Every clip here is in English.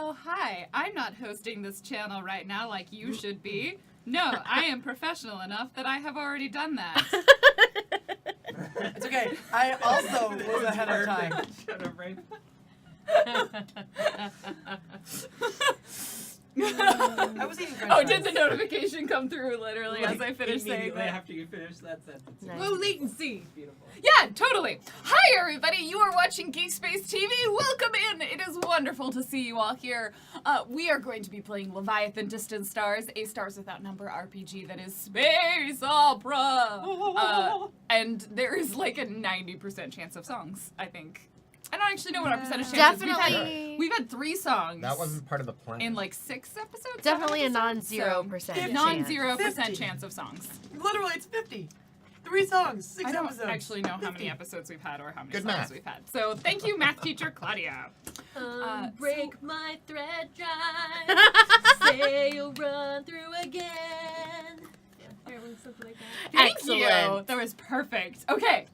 Oh, hi. I'm not hosting this channel right now like you should be. No, I am professional enough that I have already done that. It's okay. I also was ahead of time. Shut up, right? I was eating french Oh, fries. did the notification come through literally as I finished saying Immediately that? after you finish that sentence. Nice. Low latency. Beautiful. Yeah, totally. Hi, everybody. You are watching GeekSpaceTV. Welcome in. It is wonderful to see you all here. We are going to be playing Leviathan Distant Stars, a Stars Without Number RPG that is space opera. And there is like a 90% chance of songs, I think. I don't actually know what our percentage chance is. Definitely. We've had 3 songs. That wasn't part of the plan. In like 6 episodes? Definitely a 7 episodes? non-0% chance. Non-0% 50. chance of songs. Literally, it's 50. 3 songs, 6 I don't episodes. actually know how 50. many episodes we've had or how many Good songs math. we've had. So thank you, math teacher Claudia. Break my thread drive. Say you'll run through again. Yeah, something like that. Thank Excellent. you. That was perfect. Okay.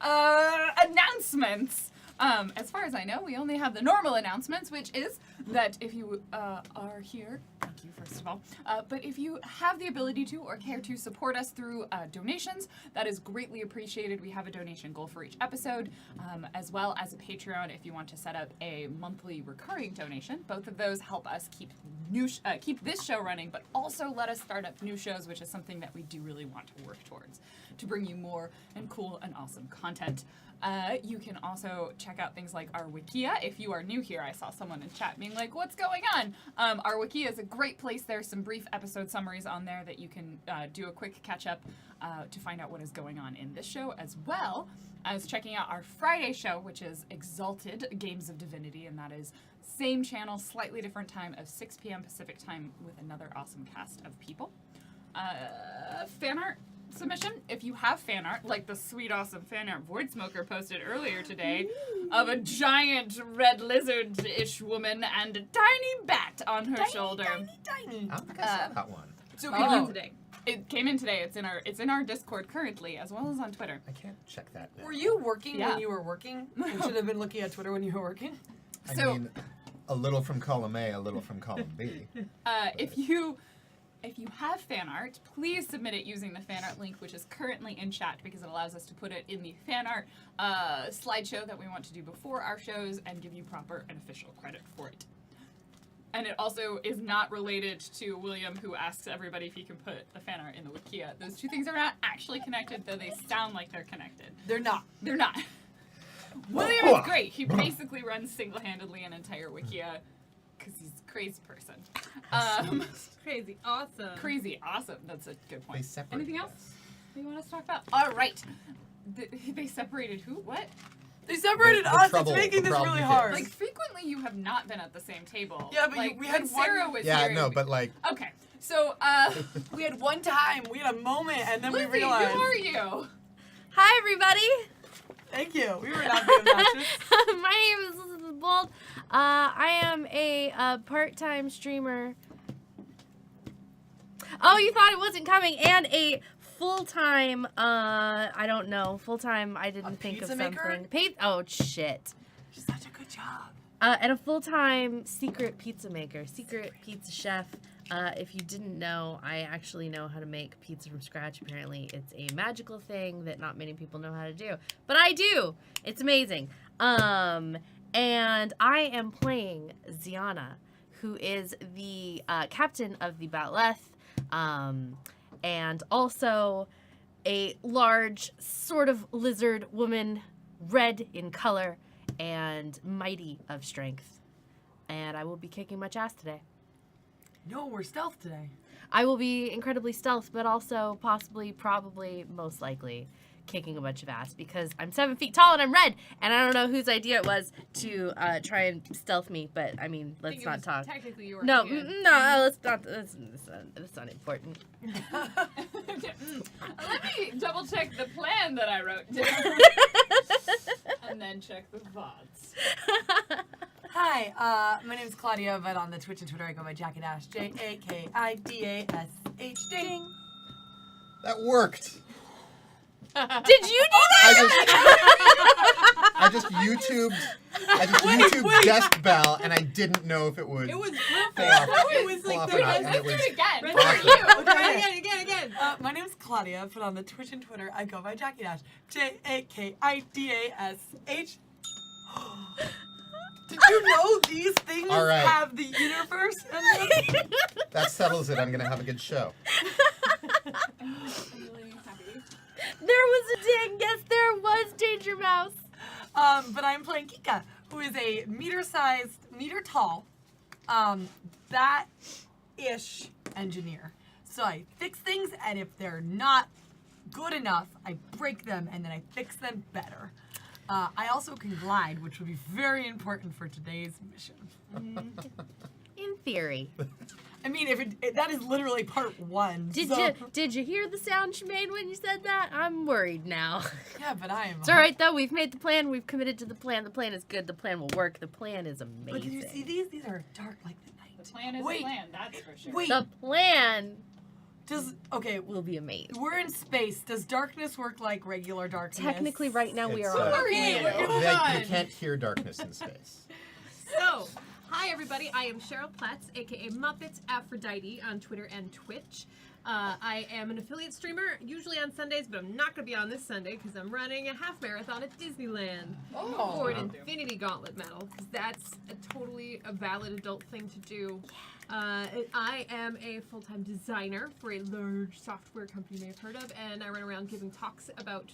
Announcements. As far as I know, we only have the normal announcements, which is that if you are here, thank you first of all, but if you have the ability to or care to support us through donations, that is greatly appreciated. We have a donation goal for each episode, as well as a Patreon if you want to set up a monthly recurring donation. Both of those help us keep keep this show running, but also let us start up new shows, which is something that we do really want to work towards, to bring you more and cool and awesome content. You can also check out things like our Wikia. If you are new here, I saw someone in chat being like, what's going on? Our Wikia is a great place. There's some brief episode summaries on there that you can do a quick catch-up to find out what is going on in this show, as well as checking out our Friday show, which is Exalted Games of Divinity, and that is same channel, slightly different time of 6 p.m. Pacific time with another awesome cast of people. Fan art submission. If you have fan art, like the sweet, awesome fan art Void Smoker posted earlier today of a giant red lizard-ish woman and a tiny bat on her shoulder. Tiny. I don't think I saw that one. So Came can in you, today. It came in today. It's in our Discord currently, as well as on Twitter. I can't check that now. were you working Yeah. when you were working? You should have been looking at Twitter when you were working. I So- mean, a little from column A, a little from column B. If you have fan art, please submit it using the fan art link, which is currently in chat, because it allows us to put it in the fan art slideshow that we want to do before our shows and give you proper and official credit for it. And it also is not related to William, who asks everybody if he can put the fan art in the Wikia. Those two things are not actually connected, though they sound like they're connected. They're not. They're not. William is great. He basically runs single-handedly an entire Wikia because he's a crazy person. Crazy awesome. Crazy awesome. That's a good They point. separate Anything else us. you want us to talk about? All right. They separated who? What? They separated The us. trouble- It's making the this problem really is- hard. Like, frequently you have not been at the same table. Yeah, but like, we had when one- Sarah was Yeah, here. no, but like, Okay, so, we had one time, we had a moment, and then Lizzie, we realized. who are you? Hi, everybody. Thank you. We were not being obnoxious. My name is Elizabeth Bold. I am a part-time streamer. Oh, you thought it wasn't coming, and a full-time. I don't know. Full-time. I didn't think of pizza maker? something. Oh shit. She's such a good job. And a full-time secret pizza maker, secret pizza chef. If you didn't know, I actually know how to make pizza from scratch. Apparently, it's a magical thing that not many people know how to do, but I do. It's amazing. And I am playing Ziana, who is the captain of the Batleth, and also a large sort of lizard woman, red in color and mighty of strength. And I will be kicking much ass today. No, we're stealth today. I will be incredibly stealth, but also possibly, probably, most likely kicking a bunch of ass because I'm 7 feet tall and I'm red, and I don't know whose idea it was to try and stealth me. But I mean, let's not talk. Technically, you were. No, here. let's not. That's not important. Let me double check the plan that I wrote down. And then check the VODs. Hi, my name is Claudia, but on the Twitch and Twitter I go by Jackidash, Jakidash. Ding. that worked. Did you do that? I just YouTubed desk bell, and I didn't know if it would. It was fall off. perfect. It was Fall like off the or not, best. and it Let's was do it again. Right. For you. Again. My name's Claudia, but on the Twitch and Twitter, I go by Jackie Dash. JAKIDASH. Did you know these things All right. have the universe in them? That settles it. I'm gonna have a good show. I'm really happy. There was a ding. Yes, there was Danger Mouse. But I'm playing Kika, who is a meter-sized, meter-tall, bat-ish engineer. So I fix things, and if they're not good enough, I break them, and then I fix them better. I also can glide, which would be very important for today's mission. In theory. I mean, that is literally part 1. Did you hear the sound she made when you said that? I'm worried now. Yeah, but I am. It's all right though. We've made the plan. We've committed to the plan. The plan is good. The plan will work. The plan is amazing. But did you see these? These are dark like the night. The plan is Wait. a plan, that's for sure. Wait. The plan Okay, will be amazing. we're in space. Does darkness work like regular darkness? Technically, right now we It's, are on. Okay, They can't hear darkness in space. So, hi everybody, I am Cheryl Platts, aka Muppets Aphrodite on Twitter and Twitch. I am an affiliate streamer, usually on Sundays, but I'm not going to be on this Sunday because I'm running a half marathon at Disneyland for an Infinity Gauntlet medal, because that's a valid adult thing to do. I am a full-time designer for a large software company you may have heard of, and I run around giving talks about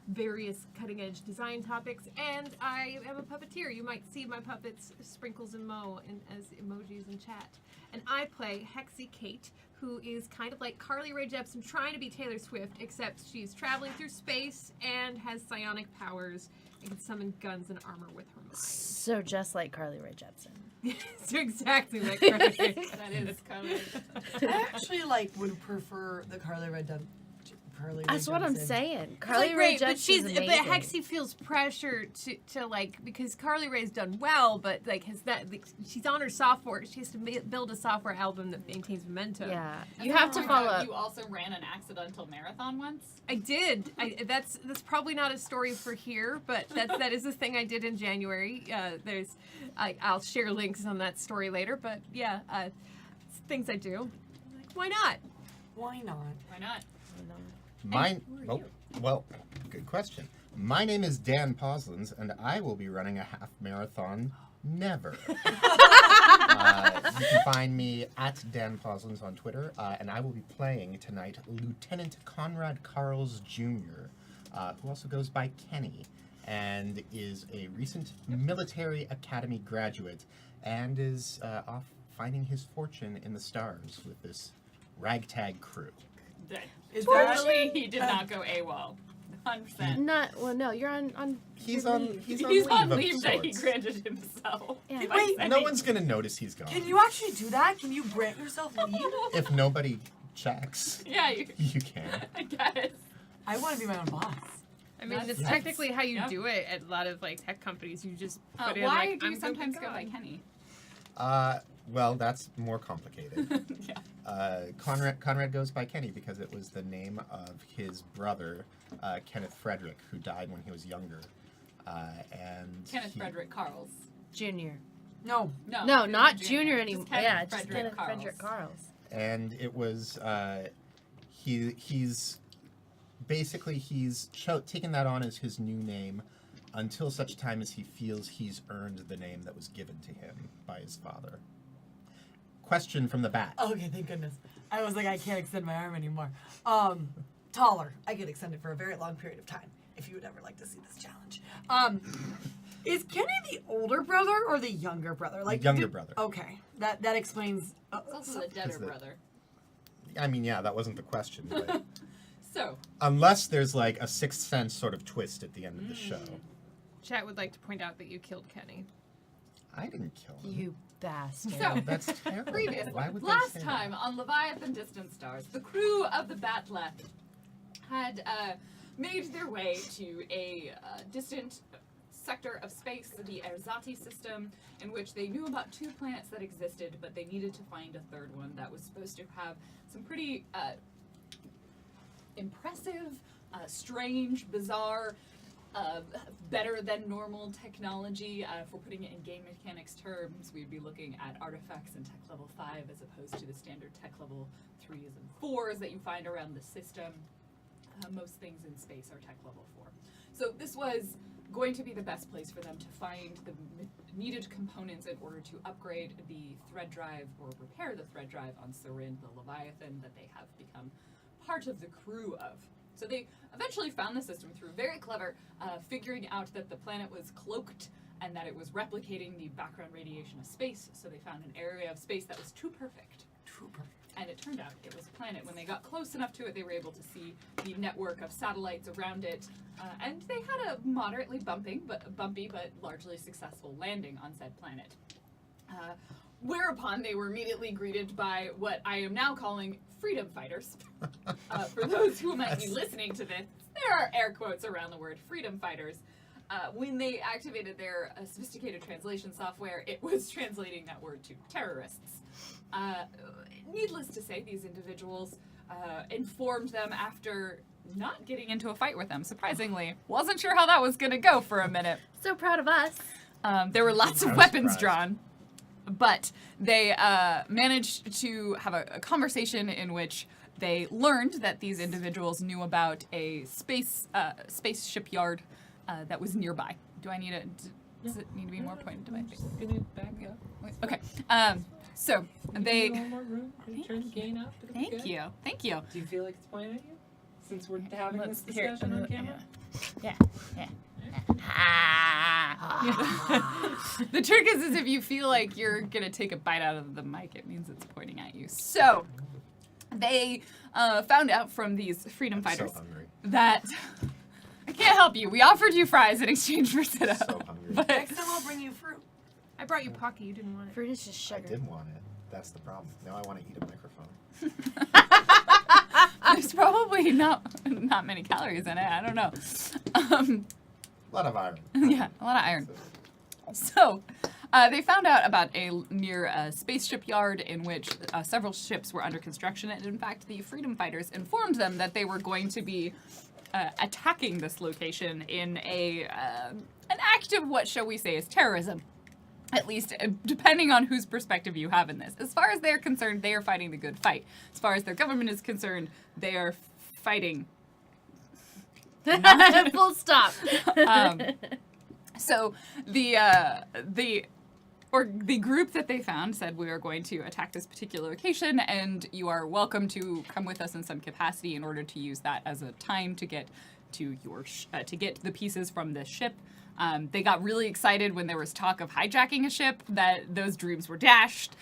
various cutting-edge design topics, and I am a puppeteer. You might see my puppets Sprinkles and Mo as emojis in chat. And I play Hexy Kate, who is kind of like Carly Rae Jepsen trying to be Taylor Swift, except she's traveling through space and has psionic powers and can summon guns and armor with her mind. So just like Carly Rae Jepsen. So exactly like Carly Rae. That is coming. I actually would prefer the Carly Rae Jepsen. That's what I'm saying. It's Carly like, Rae great, but Jepsen's amazing. but Hexy feels pressure to because Carly Rae's done well, but she's on her software. She has to build a software album that maintains momentum. Yeah, As you I have to found follow out, up. You also ran an accidental marathon once. I did. That's probably not a story for here, but that is a thing I did in January. I'll share links on that story later. But yeah, it's things I do. Like, why not? Why not? Why not? Well, good question. My name is Dan Poslins, and I will be running a half marathon never. You can find me at Dan Poslins on Twitter, and I will be playing tonight Lieutenant Conrad Carls Jr., who also goes by Kenny, and is a recent military academy graduate, and is off finding his fortune in the stars with this ragtag crew. Is Fortunately, he did not go AWOL. 100%. No, you're on He's on leave. he's He's on of leave that he sorts. granted himself. Yeah. by Wait, sending- No one's gonna notice he's gone. Can you actually do that? Can you grant yourself leave? If nobody checks, Yeah, you can. I guess. I want to be my own boss. I mean, that's Yes. technically how you Yep. do it at a lot of tech companies. You just put in Why like, do I'm you good to sometimes go go. by Kenny? Well, that's more complicated. Yeah. Conrad goes by Kenny because it was the name of his brother, Kenneth Frederick, who died when he was younger. And Kenneth Frederick Carls. Junior. No. No, not Junior anymore. Kenneth Yeah, just Frederick Kenneth Carls. Frederick Carls. And it was he's basically taken that on as his new name until such time as he feels he's earned the name that was given to him by his father. Question from the bat. Okay, thank goodness. I was like, I can't extend my arm anymore. Taller. I could extend it for a very long period of time, if you would ever like to see this challenge. Is Kenny the older brother or the younger brother? Younger brother. Okay, that explains. It's also the deader brother. I mean, yeah, that wasn't the question, but So, unless there's like a Sixth Sense sort of twist at the end of the show. Chat would like to point out that you killed Kenny. I didn't kill him. You bastard. So, That's terrible. previously, Why would they last say that? time on Leviathan Distant Stars, the crew of the Batlet had made their way to a distant sector of space, the Erzati system, in which they knew about 2 planets that existed, but they needed to find a third one that was supposed to have some pretty impressive, strange, bizarre better than normal technology. If we're putting it in game mechanics terms, we'd be looking at artifacts in tech level 5 as opposed to the standard tech level 3s and 4s that you find around the system. Most things in space are tech level 4. So this was going to be the best place for them to find the needed components in order to upgrade the thread drive or repair the thread drive on Sarin, the Leviathan, that they have become part of the crew of. So they eventually found the system through very clever figuring out that the planet was cloaked and that it was replicating the background radiation of space. So they found an area of space that was too perfect. Too perfect. And it turned out it was a planet. When they got close enough to it, they were able to see the network of satellites around it. And they had a moderately bumpy but largely successful landing on said planet. Whereupon they were immediately greeted by what I am now calling freedom fighters. For those who might be listening to this, there are air quotes around the word freedom fighters. When they activated their sophisticated translation software, it was translating that word to terrorists. Needless to say, these individuals informed them after not getting into a fight with them, surprisingly. Wasn't sure how that was going to go for a minute. So proud of us. There were lots of weapons drawn. But they managed to have a conversation in which they learned that these individuals knew about a space shipyard that was nearby. Do I need does it need to be more pointed to my face? Gonna back up. Okay. So they. A little more room. Turn the gain up. It'll be good. Thank you. Do you feel like it's pointing at you? Since we're having Let's this hear- discussion on camera? Yeah. The trick is if you feel like you're gonna take a bite out of the mic, it means it's pointing at you. So they found out from these freedom fighters So hungry. that I can't help you. We offered you fries in exchange for sit-up. So hungry. But Next time I'll bring you fruit. I brought you Pocky. You didn't want it. Fruit is just I sugar. did want it. That's the problem. Now I want to eat a microphone. there's probably not many calories in it. I don't know. A lot of iron. Yeah, a lot of iron. So, they found out about a near space shipyard in which several ships were under construction, and in fact, the freedom fighters informed them that they were going to be attacking this location in an act of what shall we say is terrorism. At least, depending on whose perspective you have in this. As far as they're concerned, they are fighting the good fight. As far as their government is concerned, they are fighting. Full stop. So the group that they found said, we are going to attack this particular location, and you are welcome to come with us in some capacity in order to use that as a time to get to your to get the pieces from this ship. They got really excited when there was talk of hijacking a ship. That those dreams were dashed.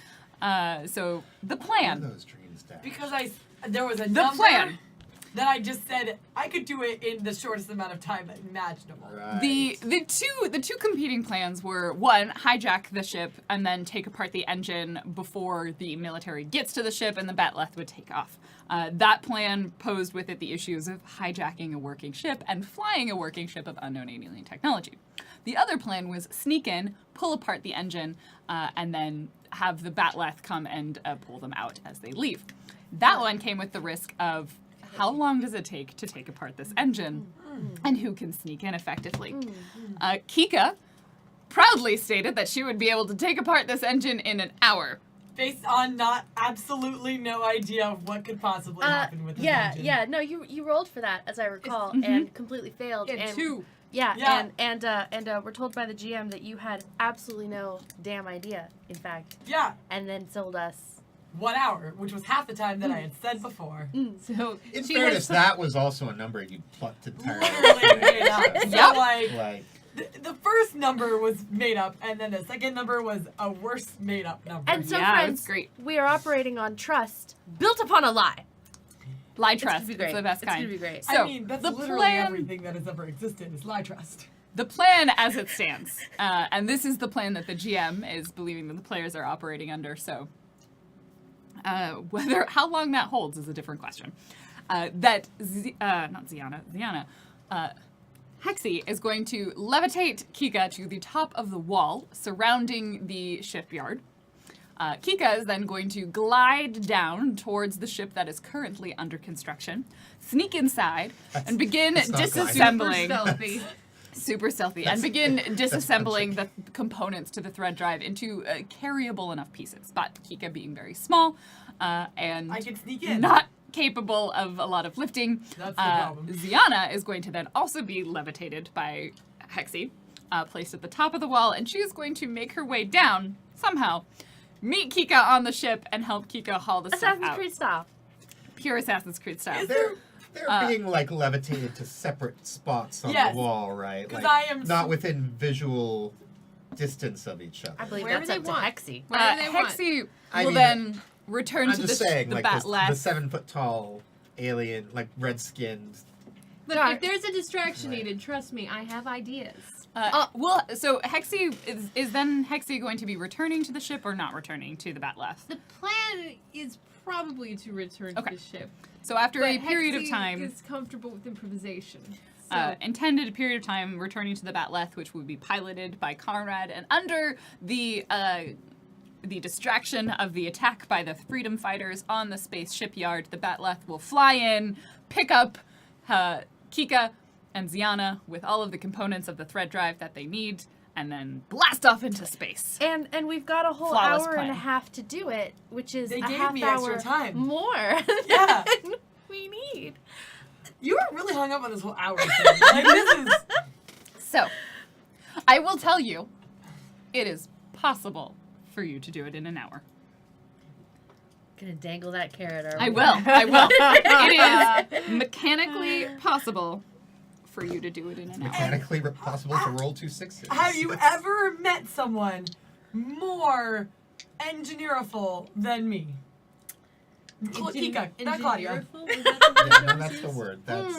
So the What are plan. those dreams, Dad? Because there was a The number plan. that I just said I could do it in the shortest amount of time imaginable. Right. The two competing plans were, one, hijack the ship and then take apart the engine before the military gets to the ship and the Batleth would take off. That plan posed with it the issues of hijacking a working ship and flying a working ship of unknown alien technology. The other plan was sneak in, pull apart the engine, and then have the Batleth come and pull them out as they leave. That one came with the risk of how long does it take to take apart this engine, and who can sneak in effectively. Kika proudly stated that she would be able to take apart this engine in an hour. Based on absolutely no idea of what could possibly happen with this engine. Yeah. No, you rolled for that, as I recall, and completely failed. Yeah, and two. Yeah. And we're told by the GM that you had absolutely no damn idea. In fact, Yeah, and then sold us. 1 hour, which was half the time that I had said before. So In she fairness, has that was also a number you plucked entirely. Literally made up. So Like, the first number was made up, and then the second number was a worse made up number. And so, Yeah, friends, it's great. we are operating on trust built upon a lie. lie It's trust. gonna be It's great. the best It's kind. gonna be great. So I mean, that's the literally plan, everything that has ever existed is lie trust. the plan as it stands, and this is the plan that the GM is believing that the players are operating under. So how long that holds is a different question. That Ziana, Hexy is going to levitate Kika to the top of the wall surrounding the shipyard. Kika is then going to glide down towards the ship that is currently under construction, sneak inside, and begin that's not gliding. disassembling. Stealthy. super stealthy and begin disassembling the components to the thread drive into carryable enough pieces. But Kika being very small and I can sneak in. not capable of a lot of lifting, That's the problem. Ziana is going to then also be levitated by Hexy, placed at the top of the wall, and she is going to make her way down somehow, meet Kika on the ship, and help Kika haul the stuff Assassin's out. Creed style. Pure Assassin's Creed style. They're being like levitated to separate spots on Yes, the wall, right? 'cause Like, I am not so- within visual distance of each other. I believe Wherever that's up they to want. Hexy. Whatever they want. Hexy I will mean, then return I'm to just the saying, like the batleth. 7-foot-tall alien, like red-skinned. Look, Got if there's a distraction needed, trust me, I have ideas. Well, so Hexy is then Hexy going to be returning to the ship or not returning to the batleth? The plan is probably to return Okay. to the ship. So after a But period of Hexy time, is comfortable with improvisation. So intended period of time, returning to the batleth, which would be piloted by Conrad, and under the distraction of the attack by the freedom fighters on the space shipyard, the batleth will fly in, pick up Kika and Ziana with all of the components of the thread drive that they need, and then blast off into space. And we've got a whole Flawless hour and a plan. half to do it, which is They a gave half me hour extra time. more Yeah. than we need. You are really hung up on this whole hour thing. Like, this is... So, I will tell you, it is possible for you to do it in an hour. Gonna dangle that carrot. Are I we? will. It is mechanically possible for you to do it in an hour. Mechanically possible to roll 2 6s. Have you ever met someone more engineerful than me? Kika, not Claudia. Yeah, no, that's the word. That's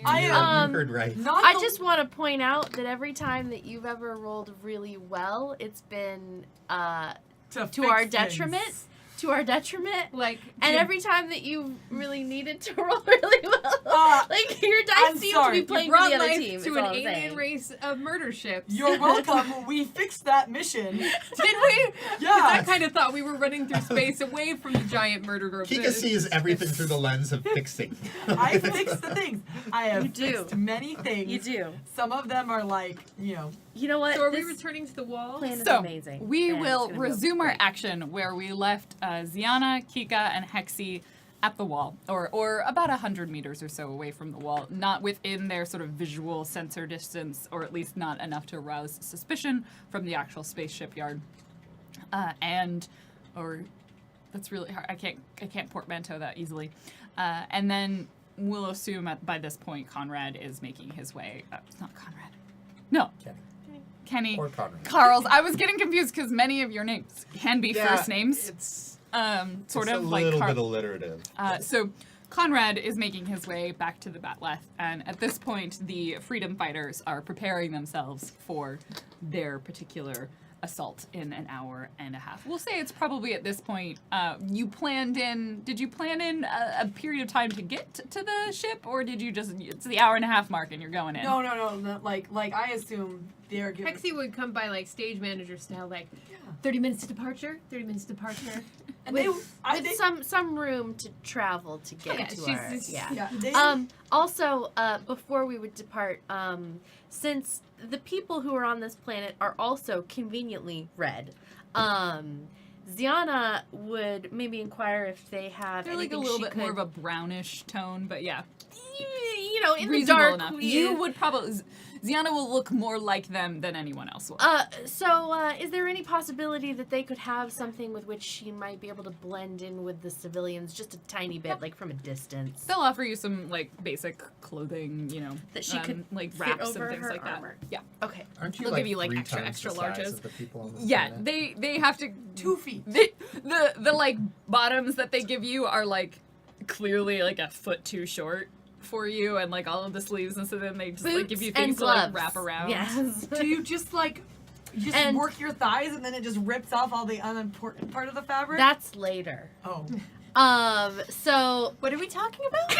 I am you heard right. not I the- just want to point out that every time that you've ever rolled really well, it's been to fix our things. detriment. To our detriment. like, And every time that you really needed to roll really Uh, well, like your dice I'm seem sorry, to you be playing for brought the other life team. to is an all I'm alien saying. race of murder ships. You're welcome. We fixed that mission. Did we? Yeah. I kind of thought we were running through space away from the giant murder group. Kika sees everything through the lens of fixing. I fixed the things. I have You do. fixed many things. You do. Some of them are like, you know, You know what? So are we This returning to the wall? plan is So, amazing. we and will it's gonna go resume our great. action where we left Ziana, Kika, and Hexy at the wall, or about 100 meters or so away from the wall, not within their sort of visual sensor distance, or at least not enough to arouse suspicion from the actual space shipyard. That's really hard. I can't portmanteau that easily. And then we'll assume by this point Conrad is making his way. Not Conrad. No. Kenny. Or Conrad. Carl's. I was getting confused because many of your names can be first names. It's Sort it's of a like little Carl. bit alliterative. So Conrad is making his way back to the batleth, and at this point, the freedom fighters are preparing themselves for their particular assault in an hour and a half. We'll say it's probably at this point. Did you plan in a period of time to get to the ship, or did you just? It's the hour and a half mark, and you're going in. no, like I assume they're giving. Hexy would come by like stage manager style, like 30 minutes to departure, 30 minutes to departure. And With they, some room to travel to get Yeah, to she's our just- yeah. yeah, they, Also, before we would depart, since the people who are on this planet are also conveniently red, Ziana would maybe inquire if they have They're like a anything little she bit could, more of a brownish tone, but yeah. you know, in the Reasonable dark. enough. we- You would probably Ziana will look more like them than anyone else will. Is there any possibility that they could have something with which she might be able to blend in with the civilians just a tiny bit, like from a distance? They'll offer you some like basic clothing, you know, That she could like fit wraps over and things her like armor. that. Yeah, Okay. Aren't you they'll like give you, like, 3 extra times the size larges. of the people on this yeah. planet? They have to 2 feet. the like bottoms that they give you are like clearly like a foot too short for you, and like all of the sleeves, and so then they just like give you Boots and things to like gloves. wrap around. Yes. Do you just like And- work your thighs and then it just rips off all the unimportant part of the fabric? That's later. oh. So What are we talking about?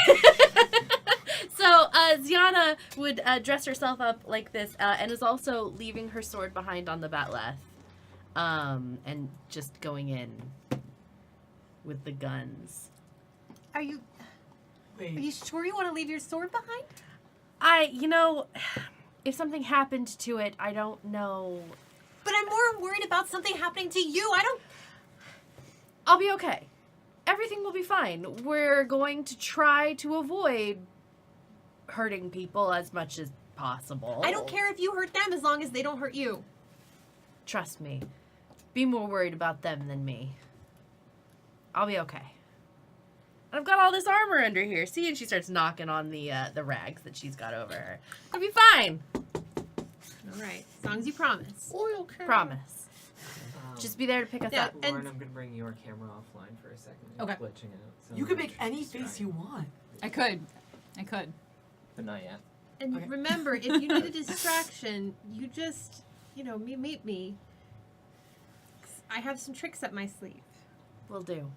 Ziana would dress herself up like this, and is also leaving her sword behind on the batleth, and just going in with the guns. Are you Wait. sure you want to leave your sword behind? if something happened to it, I don't know. But I'm more worried about something happening to you. I'll be okay. Everything will be fine. We're going to try to avoid hurting people as much as possible. I don't care if you hurt them as long as they don't hurt you. Trust me. Be more worried about them than me. I'll be okay. I've got all this armor under here. See, and she starts knocking on the rags that she's got over her. I'll be fine. All right, as long as you promise. Promise. Just be there to pick us Yeah. up. And- Lauren, I'm gonna bring your camera offline for a second. It's Okay. glitching out. So You can I'm make any just face you want. I could. But not yet. And Okay. remember, if you need a distraction, you just, meet me. 'Cause I have some tricks up my sleeve. Will do.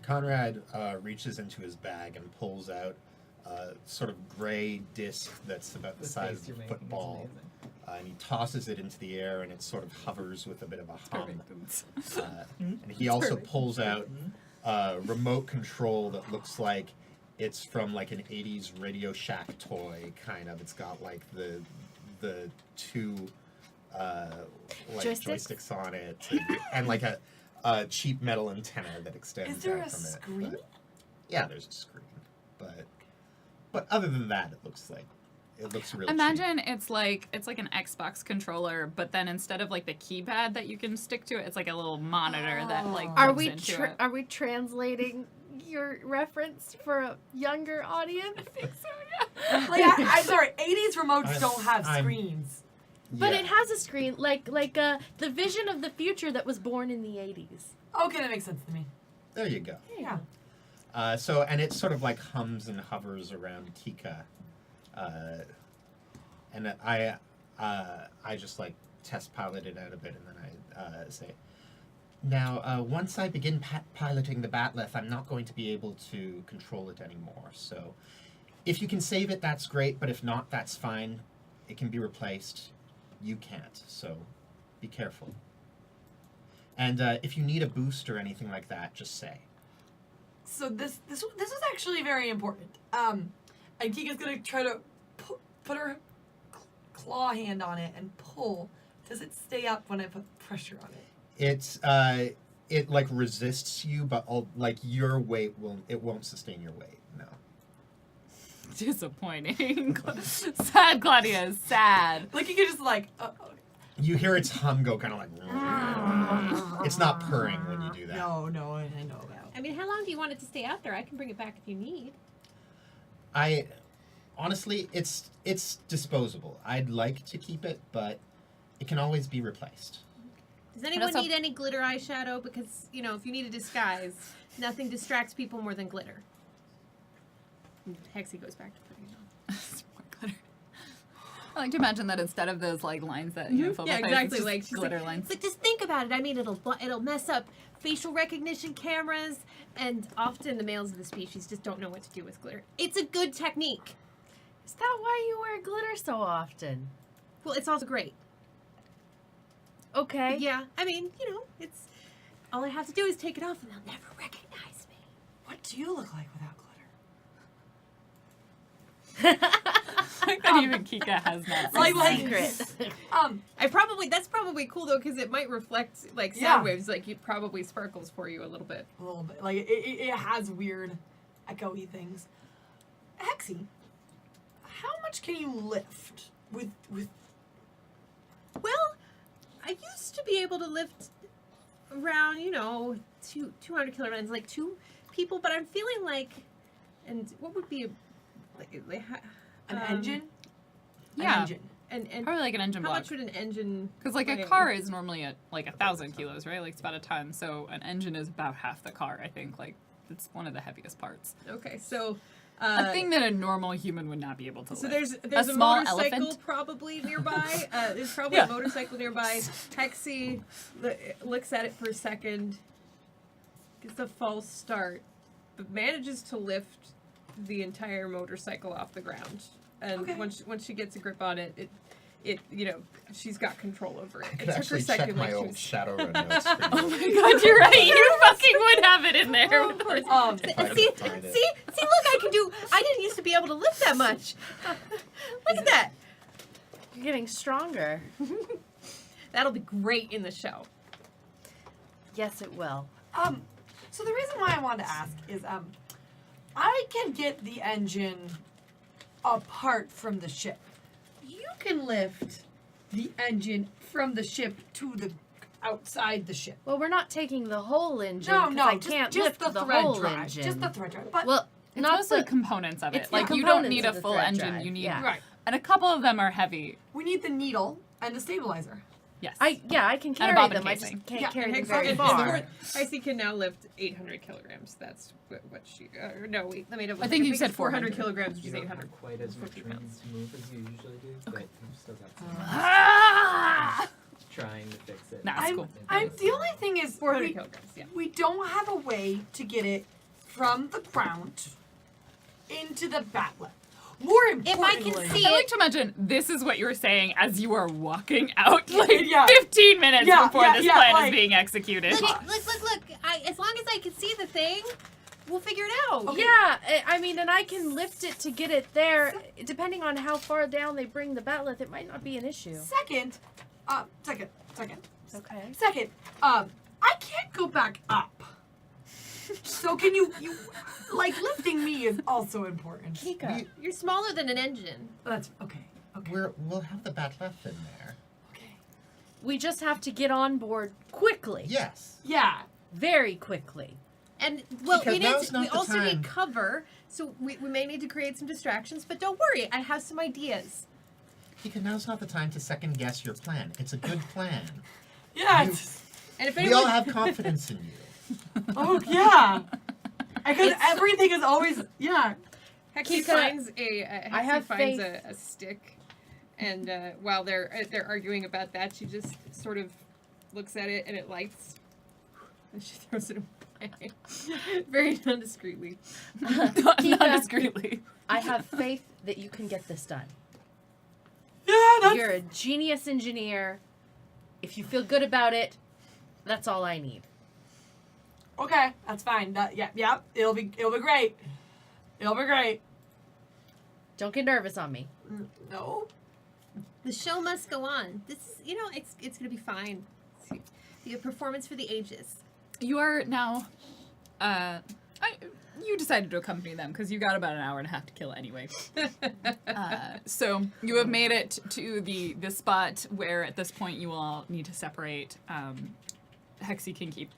Conrad reaches into his bag and pulls out a sort of gray disc that's about the size face of you're a making is football. amazing. And he tosses it into the air, and it sort of hovers with a bit of a hum. And he also pulls out a remote control that looks like it's from like an 80s Radio Shack toy, kind of. It's got like the two like joysticks on it, and like a cheap metal antenna that extends Is there out a from screen? it. But, yeah, there's a screen, but other than that, it looks really Imagine it's like an Xbox controller, but then instead of like the keypad that you can stick to it, it's like a little monitor that like Are plugs we into it. are we translating your reference for a younger audience? I think so, yeah. Like, I'm sorry, 80s remotes don't have I'm- screens. But Yeah. it has a screen, like the vision of the future that was born in the 80s. Okay, that makes sense to me. There you go. Yeah. And it sort of like hums and hovers around Kika, and I just like test pilot it out a bit, and then I say, now once I begin piloting the Batleth, I'm not going to be able to control it anymore. So, if you can save it, that's great. But if not, that's fine. It can be replaced. You can't. So, be careful. And if you need a boost or anything like that, just say. So this is actually very important. And Kika's gonna try to put her claw hand on it and pull. Does it stay up when I put pressure on it? It like resists you, but like your weight won't sustain your weight. No. Disappointing. Sad, Claudia. Sad. Like you could just like. You hear its hum go kind of like. It's not purring when you do that. No, I know that. I mean, how long do you want it to stay out there? I can bring it back if you need. Honestly, it's disposable. I'd like to keep it, but it can always be replaced. Does anyone also- need any glitter eyeshadow? Because, if you need a disguise, nothing distracts people more than glitter. Hexy goes back to putting it on. More glitter. I like to imagine that instead of those like lines that fill the Yeah, face, exactly. it's just Like she's glitter like, lines. But just think about it. I mean, it'll mess up facial recognition cameras, and often the males of the species just don't know what to do with glitter. It's a good technique. Is that why you wear glitter so often? Well, it's also great. Okay. Yeah, I mean, it's all I have to do is take it off, and they'll never recognize me. What do you look like without glitter? Like that even Kika has that. Like Secret. That's probably cool though, because it might reflect like sound Yeah. waves. Like it probably sparkles for you a little bit. A little bit. Like it has weird, echoey things. Hexy, how much can you lift with? Well, I used to be able to lift around 200 kilograms, like 2 people, but I'm feeling like, and what would be An engine? Yeah. An engine. and Probably like an engine how block. much would an engine? Because like a weigh? car is normally at like 1,000 kilos, right? Like it's about a ton. So an engine is about half the car, I think. Like it's one of the heaviest parts. Okay, so A thing that a normal human would not be able to So lift. there's a small motorcycle elephant? probably nearby. There's probably Yeah. a motorcycle nearby. Hexy looks at it for a second, gets a false start, but manages to lift the entire motorcycle off the ground. And Okay. once she gets a grip on it, she's got control over it. I It could took her a actually check second, my like she old was. Shadowrun notes. For Oh my god, you're right. You fucking would have it in there. Of course. If I See, could find it. look, I didn't used to be able to lift that much. Look at that. You're getting stronger. That'll be great in the show. Yes, it will. So the reason why I wanted to ask is, I can get the engine apart from the ship. You can lift the engine from the ship to the outside the ship. Well, we're not taking the whole engine. No, 'cause no, I just, can't just lift the the thread whole drive. engine. Just the thread drive. But Well, It's not mostly the components of it. It's Like the you don't components need of a the full thread engine. drive, You need yeah. right, and a couple of them are heavy. we need the needle and the stabilizer. Yes. I can a carry bobbin them. I casing. just can't Yeah, carry them Hex very can- far. Icy can now lift 800 kilograms. That's what she. No, wait. Let me double. I think you it's said 400 400. kilograms, which You is don't 800. have quite as much 50 room pounds. to move as you usually do, but you've still got some Ah! trying to fix it. Nah, it's cool. I'm the only thing is 400 we, kilograms. Yeah. we don't have a way to get it from the ground into the batlet. More importantly, see I like to imagine this is what you were saying as you are walking out, like Yeah. 15 minutes Yeah, before yeah, this yeah, plan like- is being executed. Look! As long as I can see the thing, we'll figure it out. Okay. Yeah, I mean, and I can lift it to get it there. Depending on how far down they bring the batleth, it might not be an issue. second, second, Okay. second, I can't go back up. So can you like lifting me is also important. Kika, you're smaller than an engine. That's okay. Okay. We'll have the batleth in there. Okay. We just have to get on board quickly. Yes. Yeah. Very quickly. And well, Because now's not we the also time. need cover, so we may need to create some distractions. But don't worry, I have some ideas. Because now's not the time to second guess your plan. It's a good plan. Yeah. You- it's- And if We anyone, all have confidence in you. Oh yeah. Because everything is always yeah. Hexy Kika, finds I have faith. a stick, and while they're arguing about that, she just sort of looks at it and it lights, and she throws it away, very non-discreetly. Not discreetly. I have faith that you can get this done. Yeah, that's You're a genius engineer. If you feel good about it, that's all I need. okay. That's fine. Yeah. It'll be great. It'll be great. Don't get nervous on me. No. The show must go on. This is, it's gonna be fine. Be a performance for the ages. You are now. You decided to accompany them because you got about an hour and a half to kill anyway. So you have made it to the spot where at this point you will all need to separate. Hexy can keep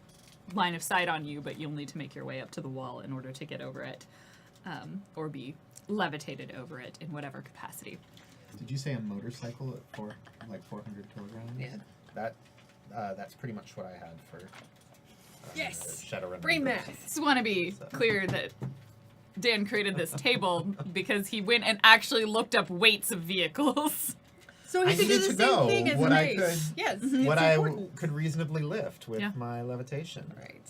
line of sight on you, but you'll need to make your way up to the wall in order to get over it, or be levitated over it in whatever capacity. Did you say a motorcycle at 400 kilograms? Yeah. That's pretty much what I had for. Yes. Shadowrun. Brain math. Just want to be clear that Dan created this table because he went and actually looked up weights of vehicles. So he I could do needed the to same know thing as what I Mace. could- Yes. What it's I important. could reasonably lift with Yeah. my levitation. Right.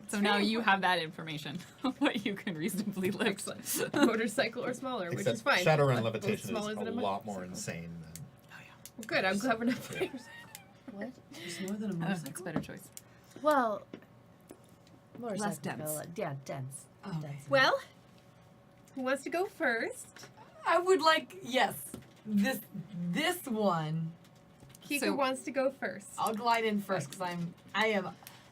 So now you have that information, what you can reasonably lift. Excellent. Motorcycle or smaller, which Except is fine. Shadowrun Both levitation is smaller than a a lot more motorcycle. insane than. Well, good. I'm glad we're not playing. What? There's more than a That's a motorcycle. better choice. Well, motorcycle dense. feel like- yeah, dense. Oh, okay. Dense. Well, who wants to go first? I would like this one. Kika So- wants to go first. I'll glide in first because I am.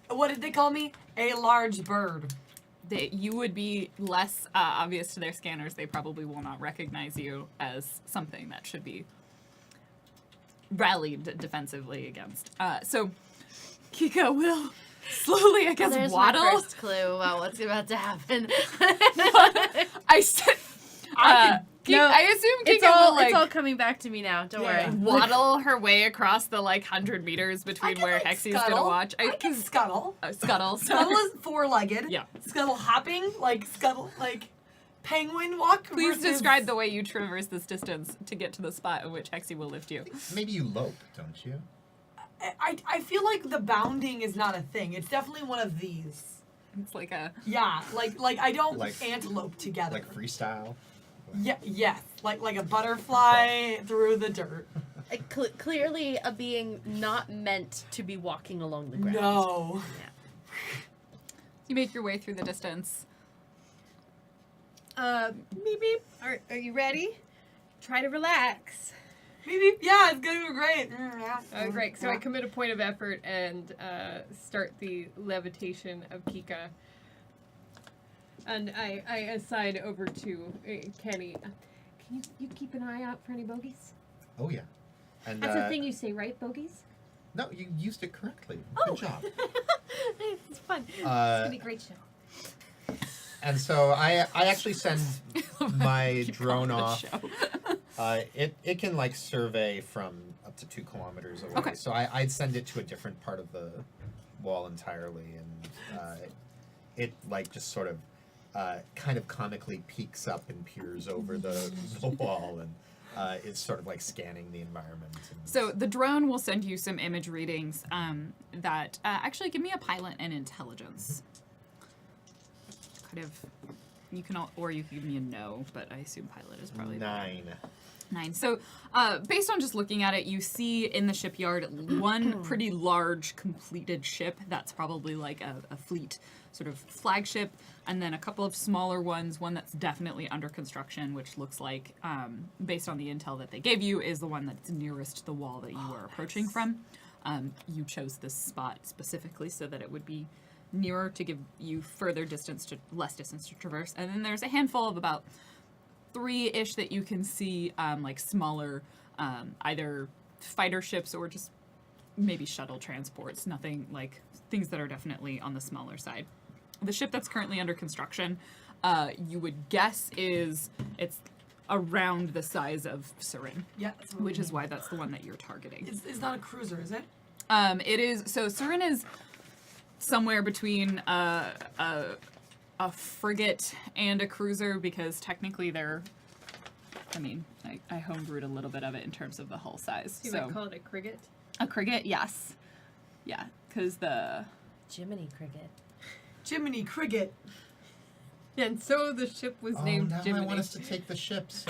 What did they call me? A large bird. You would be less obvious to their scanners. They probably will not recognize you as something that should be rallied defensively against. So Kika will slowly, I guess, There's waddle. my first clue about what's about to happen. I said, No, I assume Kika it's all will like it's all coming back to me now. Don't Yeah. worry. waddle her way across the 100 meters between can, where like, Hexy's scuttle. gonna watch. I can scuttle. Scuttle. Scuttle is four-legged. Yeah. Scuttle hopping, scuttle, penguin walk. Please versus- describe the way you traverse this distance to get to the spot in which Hexy will lift you. Maybe you lope, don't you? I feel like the bounding is not a thing. It's definitely one of these. It's like a Yeah, like I don't Like- antelope together. Like freestyle. Yeah, yes, like a butterfly through the dirt. Clearly, a being not meant to be walking along the ground. No. You make your way through the distance. Beep beep. Are you ready? Try to relax. Beep, beep. Yeah, it's gonna be great. Great. So I commit a point of effort and start the levitation of Kika. And I assign over to Kenny. Can you keep an eye out for any bogeys? Oh yeah. And That's the thing you say, right? Bogeys? no, you used it correctly. Oh. Good job. It's fun. It's Uh, gonna be a great show. And so I actually send my Keep drone calling it a off. show. It can like survey from up to 2 kilometers away. Okay. So I'd send it to a different part of the wall entirely, and it like just sort of kind of comically peeks up and peers over the wall, and it's sort of like scanning the environment. And So the drone will send you some image readings that actually give me a pilot and intelligence. Kind of, you can or you can give me a no, but I assume pilot is probably the 9. 9. So based on just looking at it, you see in the shipyard one pretty large completed ship that's probably like a fleet sort of flagship, and then a couple of smaller ones, one that's definitely under construction, which looks like, based on the intel that they gave you, is the one that's nearest the wall that you were approaching from. You chose this spot specifically so that it would be nearer to give you less distance to traverse. And then there's a handful of about 3-ish that you can see, like smaller, either fighter ships or just maybe shuttle transports. Nothing like things that are definitely on the smaller side. The ship that's currently under construction, you would guess it's around the size of Surin, Yeah, that's what which we is need. why that's the one that you're targeting. It's not a cruiser, is it? It is. So Surin is somewhere between a frigate and a cruiser, because technically they're. I mean, I homebrewed a little bit of it in terms of the hull size. You So might call it a cricket. a frigate, yes, yeah, because the Jiminy Cricket. Jiminy Cricket. And so the ship was named now Jiminy. I want us to take the ships.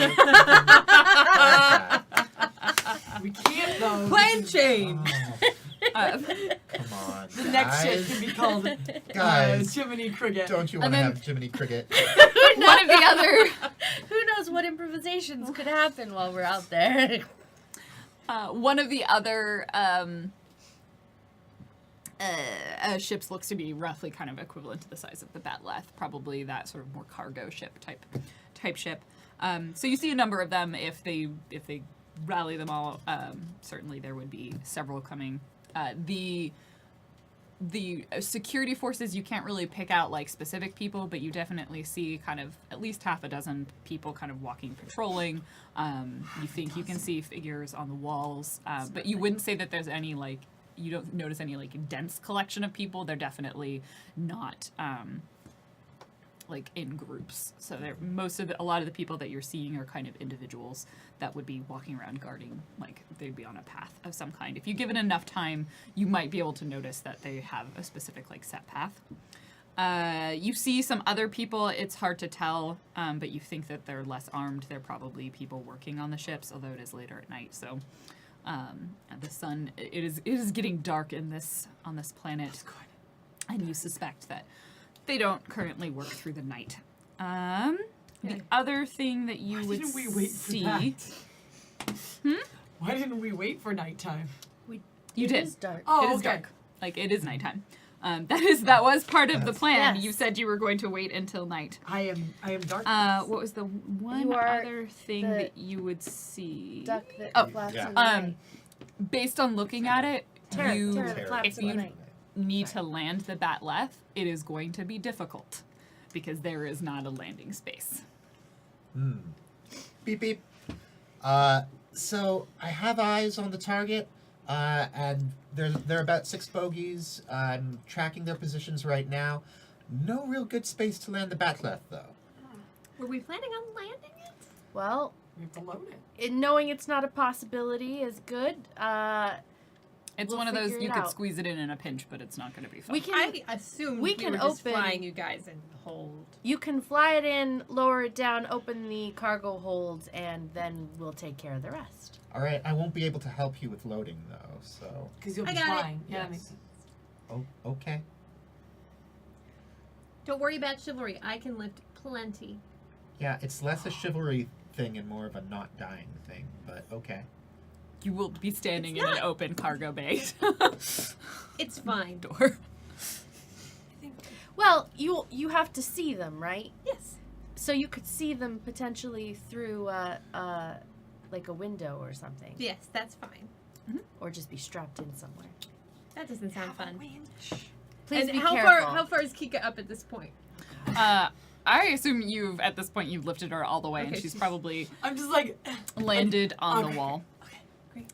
We can't though. Plan change! Come on, The next ship guys. can be called Guys, Jiminy Cricket. don't you And want to then- have Jiminy Cricket? one of the other. Who knows what improvisations could happen while we're out there? One of the other ships looks to be roughly kind of equivalent to the size of the Batleth, probably that sort of more cargo ship type ship. So you see a number of them. If they rally them all, certainly there would be several coming. The security forces, you can't really pick out like specific people, but you definitely see kind of at least half a dozen people kind of walking, patrolling. You think you can see figures on the walls, but you wouldn't say that there's any like, you don't notice any like dense collection of people. They're definitely not like in groups. So a lot of the people that you're seeing are kind of individuals that would be walking around guarding, like they'd be on a path of some kind. If you give it enough time, you might be able to notice that they have a specific like set path. You see some other people, it's hard to tell, but you think that they're less armed. They're probably people working on the ships, although it is later at night. So the sun, it is getting dark on this planet, and you suspect that they don't currently work through the night. The other thing that you Why would didn't we wait for see, that? Why didn't we wait for nighttime? you It did. is dark. Oh, It is okay. dark. Like it is nighttime. That was part of the Yes. plan. Yes. You said you were going to wait until night. I am dark. What was the one You are other thing the that you would see? Duck that Oh, flaps yeah. in the night. Based on looking at it, Terror, you terror that flaps if in the you night. need to land the Batleth, it is going to be difficult because there is not a landing space. Beep beep. So I have eyes on the target, and there are about 6 bogeys. I'm tracking their positions right now. No real good space to land the Batleth, though. Were we planning on landing it? Well, We have to load it. knowing it's not a possibility is good. It's We'll one of those figure you it could out. squeeze it in a pinch, but it's not going to be fun. We can I assumed we we can were just open- flying you guys and hold. you can fly it in, lower it down, open the cargo holds, and then we'll take care of the rest. All right, I won't be able to help you with loading, though. So, Because you'll I be got it. flying. Yeah, that Yes. makes sense. oh, okay. Don't worry about chivalry. I can lift plenty. Yeah, it's less a chivalry thing and more of a not dying thing, but okay. you will be standing in an open cargo bay It's fine. door. Well, you have to see them, right? Yes. So you could see them potentially through like a window or something, Yes, that's fine. or just be strapped in somewhere. That doesn't sound fun. Please And be how careful. how far is Kika up at this point? I assume at this point you've lifted her all the way, and Okay, she's she's- probably I'm just like, landed on okay. the wall. Okay, great.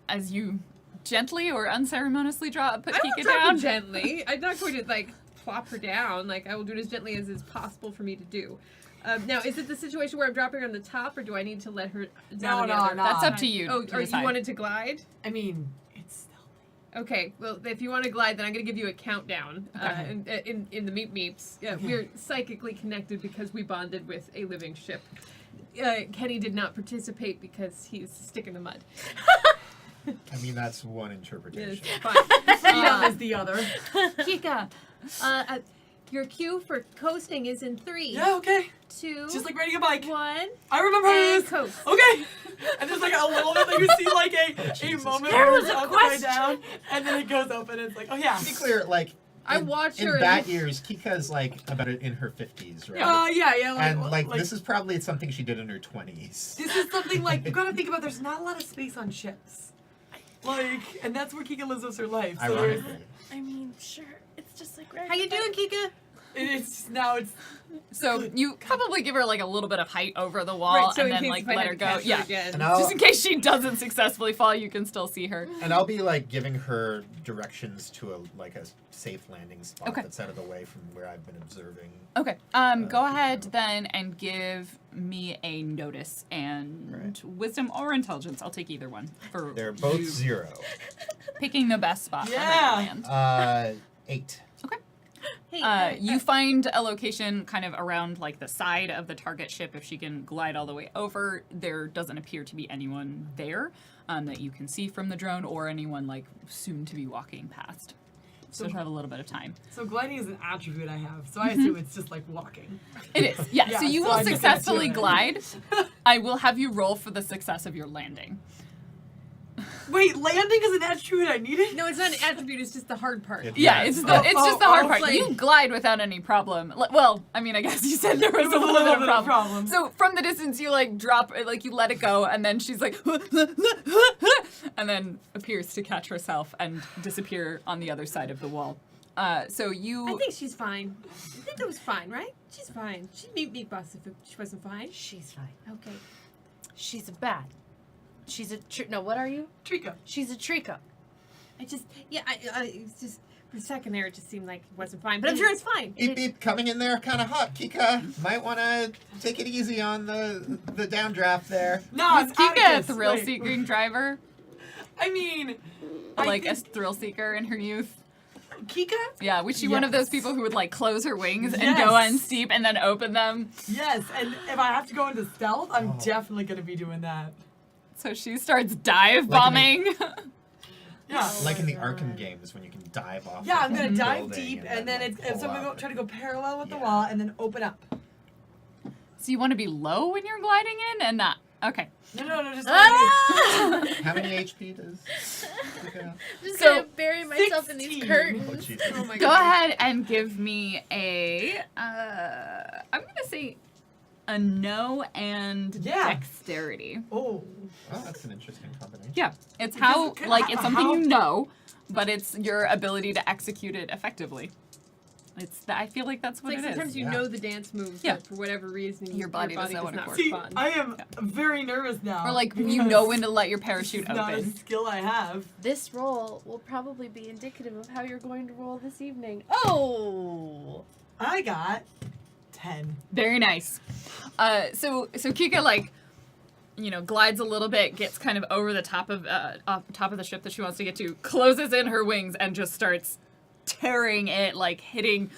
As you gently or unceremoniously put I will Kika drop her down. gently. I'm not going to like plop her down. Like I will do it as gently as is possible for me to do. Now, is it the situation where I'm dropping her on the top, or do I need to let her down on the other? That's up to you. Oh, to or you decide. wanted to glide? I mean, it's stealthy. Okay, well, if you want to glide, then I'm going to give you a countdown in the Meep Meeps. Yeah, we're psychically connected because we bonded with a living ship. Kenny did not participate because he's a stick in the mud. I mean, that's one It's interpretation. fine. Freedom is the other. Kika, your cue for coasting is in 3, Yeah, okay. 2, Just like riding a bike. 1, I remember and this. coast. Okay. And there's like a little bit that you see like a Jesus moment Christ. where it's upside down, and then it goes open. And it's like, oh yeah. To be clear, like I in, watched in her bat and- years, Kika's like about in her 50s, right? Yeah. and like this is probably something she did in her 20s. This is something like you gotta think about. There's not a lot of space on ships, like, and that's where Kika lives most of her life. So there's, Ironically. I mean, sure, it's just like How you doing, Kika? it's now it's So you probably give her like a little bit of height over the wall, Right, so and in then case like if I let had her to go. catch her Yeah, again. And I'll just in case she doesn't successfully fall, you can still see her. and I'll be like giving her directions to a safe landing spot Okay. that's out of the way from where I've been observing. Okay. Go ahead then and give me a notice and Right. wisdom or intelligence. I'll take either one for They're both you 0. picking the best spot for her Yeah. to land. 8. Hey, You find a location kind of around like the side of the target ship. If she can glide all the way over, there doesn't appear to be anyone there that you can see from the drone, or anyone like soon to be walking past. So she'll have a little bit of time. so gliding is an attribute I have. So I assume it's just like walking. It is, yeah. Yeah, So you so will I just get successfully to it. glide. I will have you roll for the success of your landing. Wait, landing is an attribute I needed. no, it's not an attribute. It's just the hard part. It- Yeah, Yeah, it's it's the it's just the hard oh, part. like- You glide without any problem. Well, I mean, I guess you said there was, There was a little bit of problem. problem. So from the distance, you like drop, like you let it go, and then she's like, and then appears to catch herself and disappear on the other side of the wall. So you. I think she's fine. I think it was fine, right? She's fine. She'd meet us if she wasn't fine. She's fine. Okay. She's a bat. She's a no. What are you? Trico. She's a trico. I just, it's just, for a second there, it just seemed like it wasn't fine. But I'm sure it's fine. Beep beep, coming in there kind of hot, Kika. Might want to take it easy on the downdraft there. No, Was it's Kika a Atticus. thrill-seeking driver? I mean, I Like a think thrill-seeker in her youth? Kika? Yeah, was she one of those Yes. people who would like close her wings and go Yes. on steep and then open them? Yes, and if I have to go into stealth, I'm Oh. definitely gonna be doing that. So she starts dive Like bombing. Yeah. Like in the Arkham games when you can dive off. Yeah, of I'm gonna a dive building deep, and then like, it's pull so I'm up gonna try to and- go parallel with the Yeah. wall, and then open up. So you want to be low when you're gliding in and not. Okay. No, just Ah! How many HP does Kika have? Just So, gonna bury myself in these 16. curtains. Oh, Jesus. Oh my Go God. ahead and give me a. I'm gonna say a no and Yeah. dexterity. Oh. Oh, that's an interesting combination. Yeah, it's how Because- like it's something how- you know, but it's your ability to execute it effectively. I feel like that's It's what like it is. sometimes you Yeah. know the dance moves, Yeah. but for whatever reason, Your body doesn't does know when it not works. See, respond. I am very nervous now. Or like you because know when to let your parachute it's not a open. skill I have. This roll will probably be indicative of how you're going to roll this evening. Oh! I got 10. Very nice. So Kika like, glides a little bit, gets kind of over the top of the ship that she wants to get to, closes in her wings, and just starts tearing it, like hitting,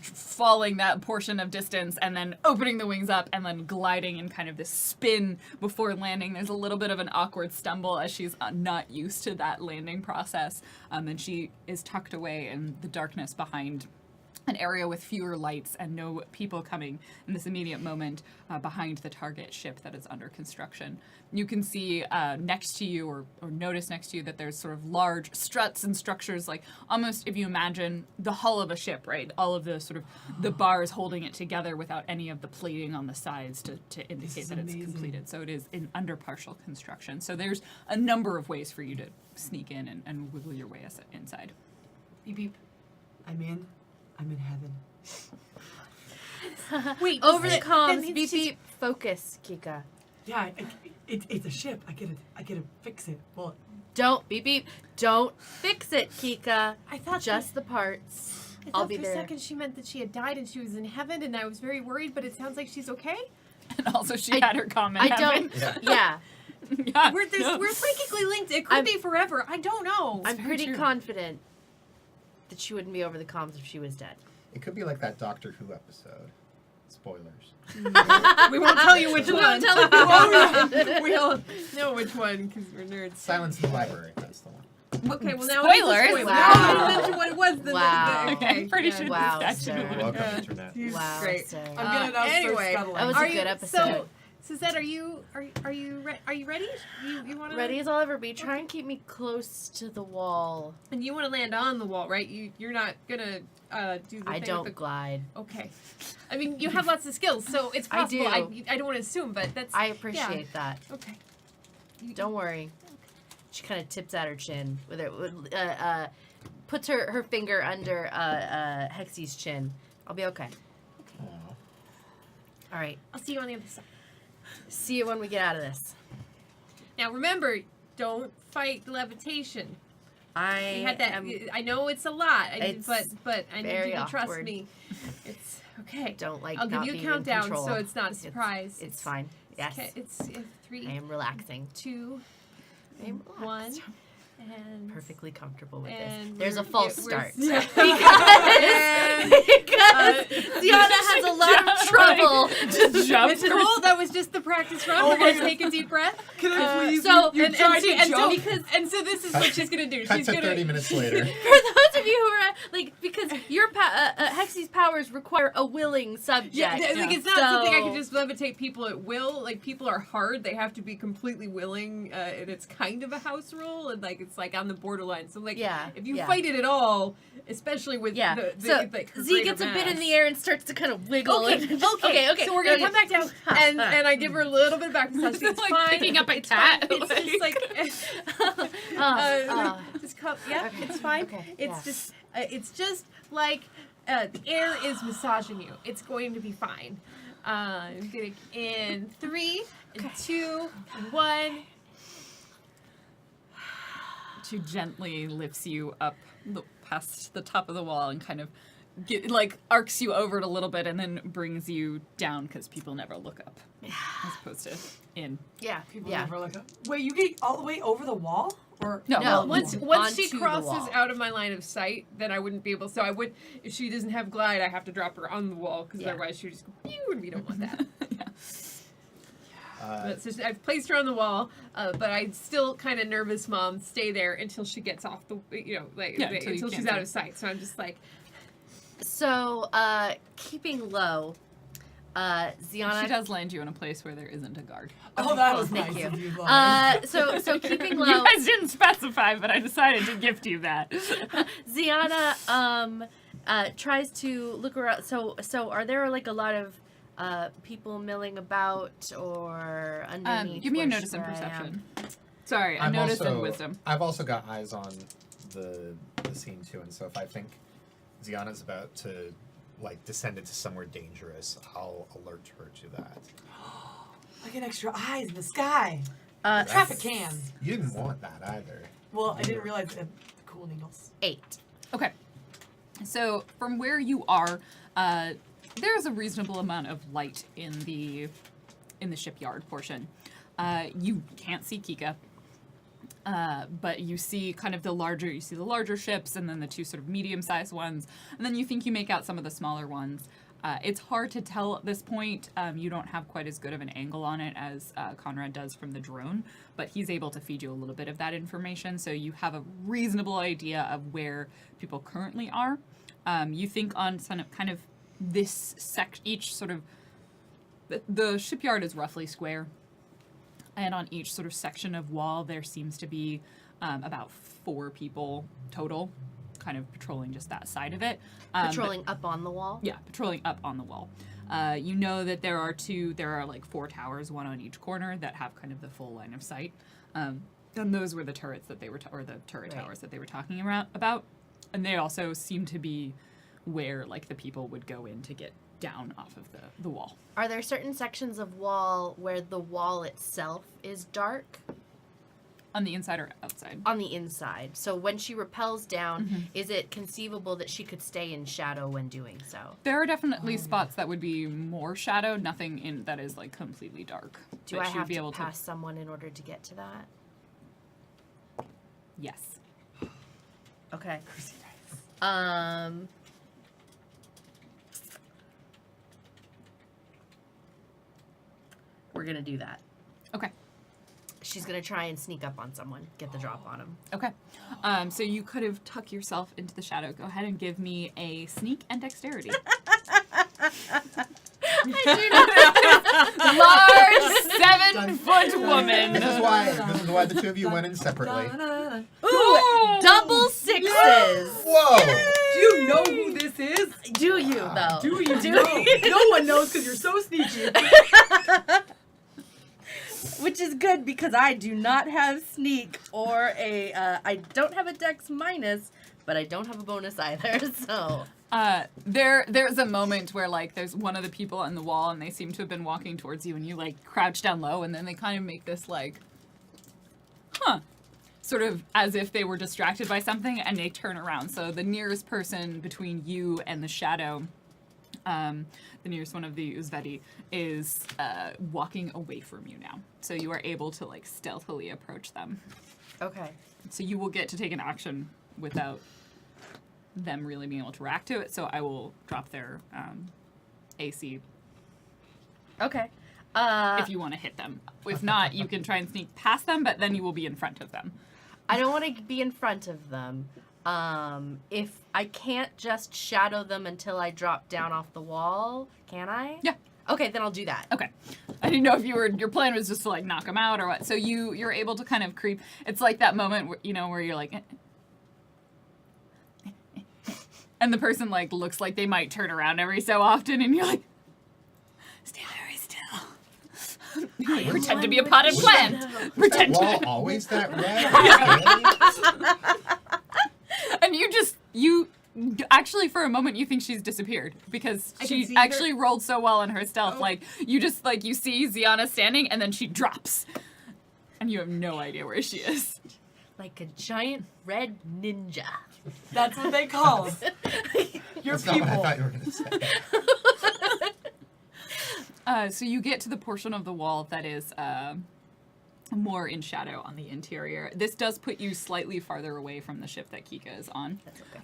falling that portion of distance, and then opening the wings up, and then gliding in kind of this spin before landing. There's a little bit of an awkward stumble as she's not used to that landing process, and she is tucked away in the darkness behind an area with fewer lights and no people coming in this immediate moment behind the target ship that is under construction. You can see next to you or notice next to you that there's sort of large struts and structures, like almost if you imagine the hull of a ship, right? All of the sort of the bars holding it together without any of the plating on the sides to indicate that it's completed. So it is under partial construction. So there's a number of ways for you to sneak in and wiggle your way inside. Beep beep. I'm in heaven. Wait, Over the that comms, means beep she's- beep. Focus, Kika. Yeah, it's a ship. I gotta fix it. Well, Don't beep beep. Don't fix it, Kika. I thought Just the parts. I I'll thought be for there. a second she meant that she had died and she was in heaven, and I was very worried. But it sounds like she's okay. And also she had her comment. I don't. Yeah, Yeah, We're psychically linked. It could I'm- be forever. I don't know. I'm very pretty true. confident that she wouldn't be over the comms if she was dead. It could be like that Doctor Who episode. Spoilers. We won't tell you which We one. won't tell you. We all know which one because we're nerds. Silence in the Library. That's the one. Okay, well now Spoilers. It is a spoiler. Wow. Now I don't mention what it was. Wow. Okay, I'm pretty sure Wow, that's sir. actually Welcome, Yeah. Internet. He's Wow, great. sir. I'm gonna now anyway, start scuttling. That was Are a good you, episode. So, Suzette, are you ready? You want to Ready as I'll ever be. Try and keep me close to the wall. And you want to land on the wall, right? You're not gonna do the I thing don't with the glide. Okay. I mean, you have lots of skills, so it's I possible. do. I don't want to assume, but that's. I appreciate that. Okay. Don't worry. She kind of tips at her chin with her, puts her finger under Hexy's chin. I'll be okay. Aw. All right. I'll see you on the other side. See you when we get out of this. Now remember, don't fight levitation. I You had that. am, I know it's a lot, It's but I need very you to trust awkward. me. It's okay. don't like I'll give not you a being in countdown, control. so it's not a surprise. It's fine. Yes. Okay, it's I 3, am relaxing. 2, I am 1, relaxed. and perfectly comfortable with this. and There's a we're- false we're- start. yeah. because Diana has a lot of trouble. just jump. It's cool. That was just the practice run. Oh We're my gonna take a deep breath. Can I please? so- you tried to jump. So this is what she's gonna do. Cut She's to gonna 30 minutes later. For those of you who are like, because your Hexy's powers require a willing subject. Yeah, like it's not something I can So- just levitate people at will. Like people are hard; they have to be completely willing, and it's kind of a house rule, and like it's like on the borderline. So like, Yeah, if you yeah. fight it at all, especially with Yeah. the So like her Z greater gets a bit in mass. the air and starts to kind of wiggle. Okay, and- okay, okay. So we're gonna come back down, and Huh. I give her a little bit of back massage. It's like fine. picking up a It's cat, fine. It's just like. Just come. Yeah, Okay, it's fine. okay, It's yeah. it's just like the air is massaging you. It's going to be fine. I'm gonna in 3, 2, 1. She gently lifts you up past the top of the wall and kind of arcs you over it a little bit and then brings you down because people never look up as opposed to in. Yeah. People yeah. never look up. Wait, you get all the way over the wall? Or No, No. well, Once Onto she the crosses wall. out of my line of sight, then I wouldn't be able. So I would, if she doesn't have glide, I have to drop her on the wall because Yeah. otherwise she would just go pew, and we don't want that. Uh, But so I've placed her on the wall, but I still kind of nervous, mom. Stay there until she gets off the, Yeah, until you until she's can't out see. of sight. So I'm just like, So, keeping low, Ziana. She does land you in a place where there isn't a guard. oh, that cool, was thank nice you. of you, Lauren. So keeping You low, guys didn't specify, but I decided to gift you that. Ziana tries to look around. So are there like a lot of people milling about or underneath? Give me a where notice and where I am? perception. Sorry, a I'm notice and also- wisdom. I've also got eyes on the scene too, and so if I think Ziana's about to descend into somewhere dangerous, I'll alert her to that. I get extra eyes in the sky. Uh, Traffic cam. You didn't want that either. Well, I didn't realize the cool needles. 8. Okay. So from where you are, there's a reasonable amount of light in the shipyard portion. You can't see Kika, but you see kind of the larger ships, and then the two sort of medium-sized ones, and then you think you make out some of the smaller ones. It's hard to tell at this point. You don't have quite as good of an angle on it as Conrad does from the drone, but he's able to feed you a little bit of that information, so you have a reasonable idea of where people currently are. You think on kind of this each sort of the shipyard is roughly square, and on each sort of section of wall there seems to be about 4 people total, kind of patrolling just that side of it. Patrolling up on the wall? Yeah, patrolling up on the wall. You know that there are like 4 towers, one on each corner, that have kind of the full line of sight. And those were the turrets that they were, or the turret towers that they were talking about. And they also seem to be where like the people would go in to get down off of the wall. Are there certain sections of wall where the wall itself is dark? On the inside or outside? On the inside. So when she rappels down, is it conceivable that she could stay in shadow when doing so? There are definitely spots that would be more shadowed, nothing in that is like completely dark. Do I have to pass someone in order to get to that? Yes. Okay. We're gonna do that. Okay. She's gonna try and sneak up on someone, get the drop on him. Okay. So you could have tucked yourself into the shadow. Go ahead and give me a sneak and dexterity. Large 7-foot woman. This is why the two of you went in separately. Ooh, double 6s. Whoa! Do you know who this is? Do you though? Do you know? No one knows because you're so sneaky. Which is good because I do not have sneak or a. I don't have a dex minus, but I don't have a bonus either. So. There's a moment where like there's one of the people on the wall and they seem to have been walking towards you and you like crouch down low and then they kind of make this like, sort of as if they were distracted by something and they turn around. So the nearest person between you and the shadow, the nearest one of the Uzveti, is walking away from you now. So you are able to like stealthily approach them. Okay. So you will get to take an action without them really being able to react to it. So I will drop their AC Okay. if you want to hit them. If not, you can try and sneak past them, but then you will be in front of them. I don't want to be in front of them. If I can't just shadow them until I drop down off the wall, can I? Yeah. Okay, then I'll do that. Okay. I didn't know if your plan was just to like knock them out or what. So you're able to kind of creep. It's like that moment where, where you're like, and the person like looks like they might turn around every so often, and you're like, stay very still. Pretend to be a potted plant. Pretend Is that to. wall always that red? And you actually for a moment you think she's disappeared because she actually rolled so well in her stealth. Like you see Ziana standing and then she drops, and you have no idea where she is. Like a giant red ninja. That's what they call us. Your That's not people. what I thought you were going to say. So you get to the portion of the wall that is more in shadow on the interior. This does put you slightly farther away from the ship that Kika is on. That's okay.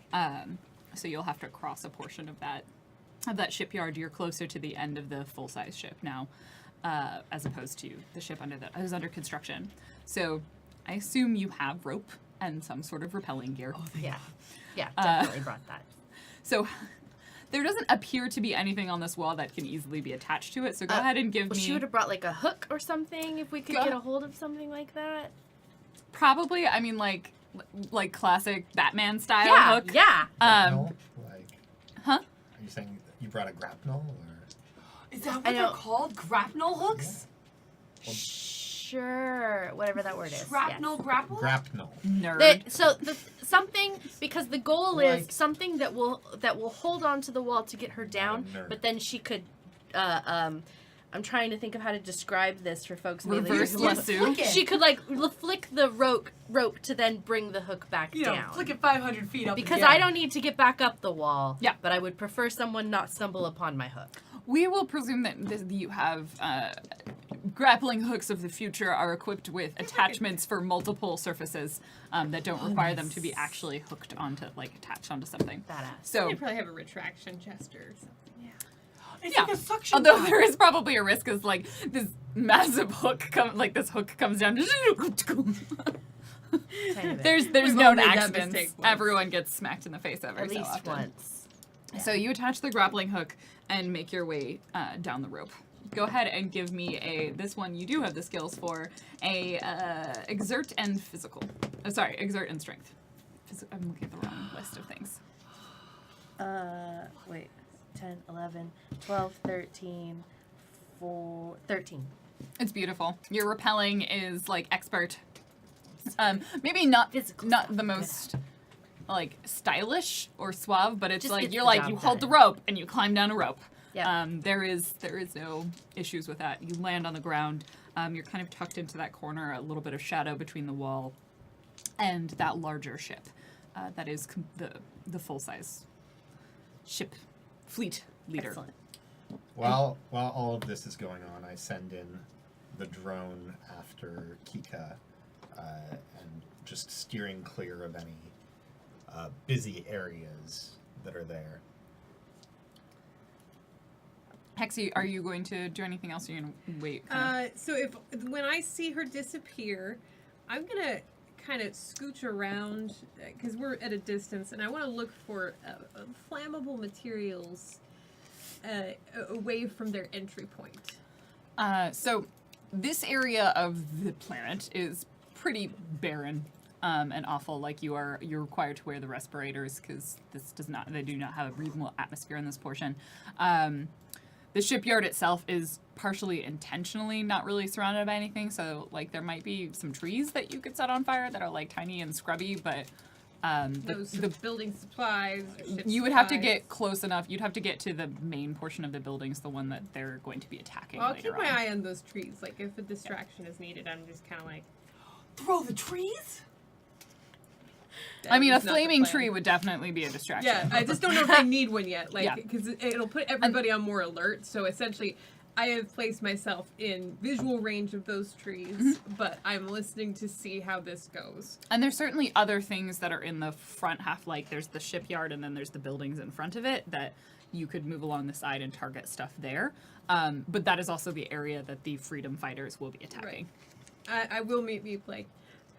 So you'll have to cross a portion of that shipyard. You're closer to the end of the full-size ship now, as opposed to the ship that was under construction. So I assume you have rope and some sort of rappelling gear. Yeah. Yeah, definitely brought that. So there doesn't appear to be anything on this wall that can easily be attached to it. So go ahead and give me. She would have brought like a hook or something if we could get a hold of something like that. Probably. I mean, like classic Batman style Yeah, hook. yeah. Grapnel? Huh? Are you saying you brought a grapnel? Or? Is that what they're called? Grapnel hooks? Sure, whatever that word is. Shrapnel yes. grapple? Grapnel. Nerd. Something, because the goal is Like- something that will hold on to the wall to get her down, nerd. but then she could I'm trying to think of how to describe this for folks. Reverse lasso. Flick it. She could like flick the rope to then bring the hook back You know, down. flick it 500 feet up. Because in the I air. don't need to get back up the wall. Yeah. But I would prefer someone not stumble upon my hook. We will presume that you have grappling hooks of the future are equipped with attachments for multiple surfaces that don't require them to be actually hooked onto, like attached onto something. Badass. So They probably have a retraction gesture or something. It's Yeah. like a suction Although cup. there is probably a risk, because like this massive hook this hook comes down. Tiny bit. There's We've all known made that accidents. mistake once. Everyone gets smacked in the face every At so least often. once. So you attach the grappling hook and make your way down the rope. Go ahead and give me this one you do have the skills for, exert and physical. Exert and strength. I'm looking at the wrong list of things. Wait. 10, 11, 12, 13, 13. It's beautiful. Your rappelling is like expert. Maybe not Physical not stuff. the most like stylish or suave, but it's Just like gets you're the like job you hold the done. rope and you climb down a rope. Yeah. There is no issues with that. You land on the ground. You're kind of tucked into that corner, a little bit of shadow between the wall and that larger ship. That is the full size ship fleet leader. Excellent. While all of this is going on, I send in the drone after Kika, and just steering clear of any busy areas that are there. Hexy, are you going to do anything else? Or are you gonna wait? So when I see her disappear, I'm gonna kind of scooch around because we're at a distance, and I want to look for flammable materials away from their entry point. So this area of the planet is pretty barren and awful. Like you're required to wear the respirators because they do not have a breathable atmosphere in this portion. The shipyard itself is partially intentionally not really surrounded by anything, so like there might be some trees that you could set on fire that are like tiny and scrubby, but The building supplies. Or ship you would have to supplies. get close enough. You'd have to get to the main portion of the buildings, the one that they're going to be attacking. I'll later keep my on. eye on those trees. Like if a distraction is needed, I'm just kind of like. Throw the trees? I mean, a That's not the flaming plan. tree would definitely be a distraction. Yeah, I just don't know if they need one yet. Like, Yeah. because it'll put everybody on more alert. So essentially, I have placed myself in visual range of those trees, but I'm listening to see how this goes. And there's certainly other things that are in the front half, like there's the shipyard and then there's the buildings in front of it that you could move along the side and target stuff there. But that is also the area that the freedom fighters will be attacking. I will meet like,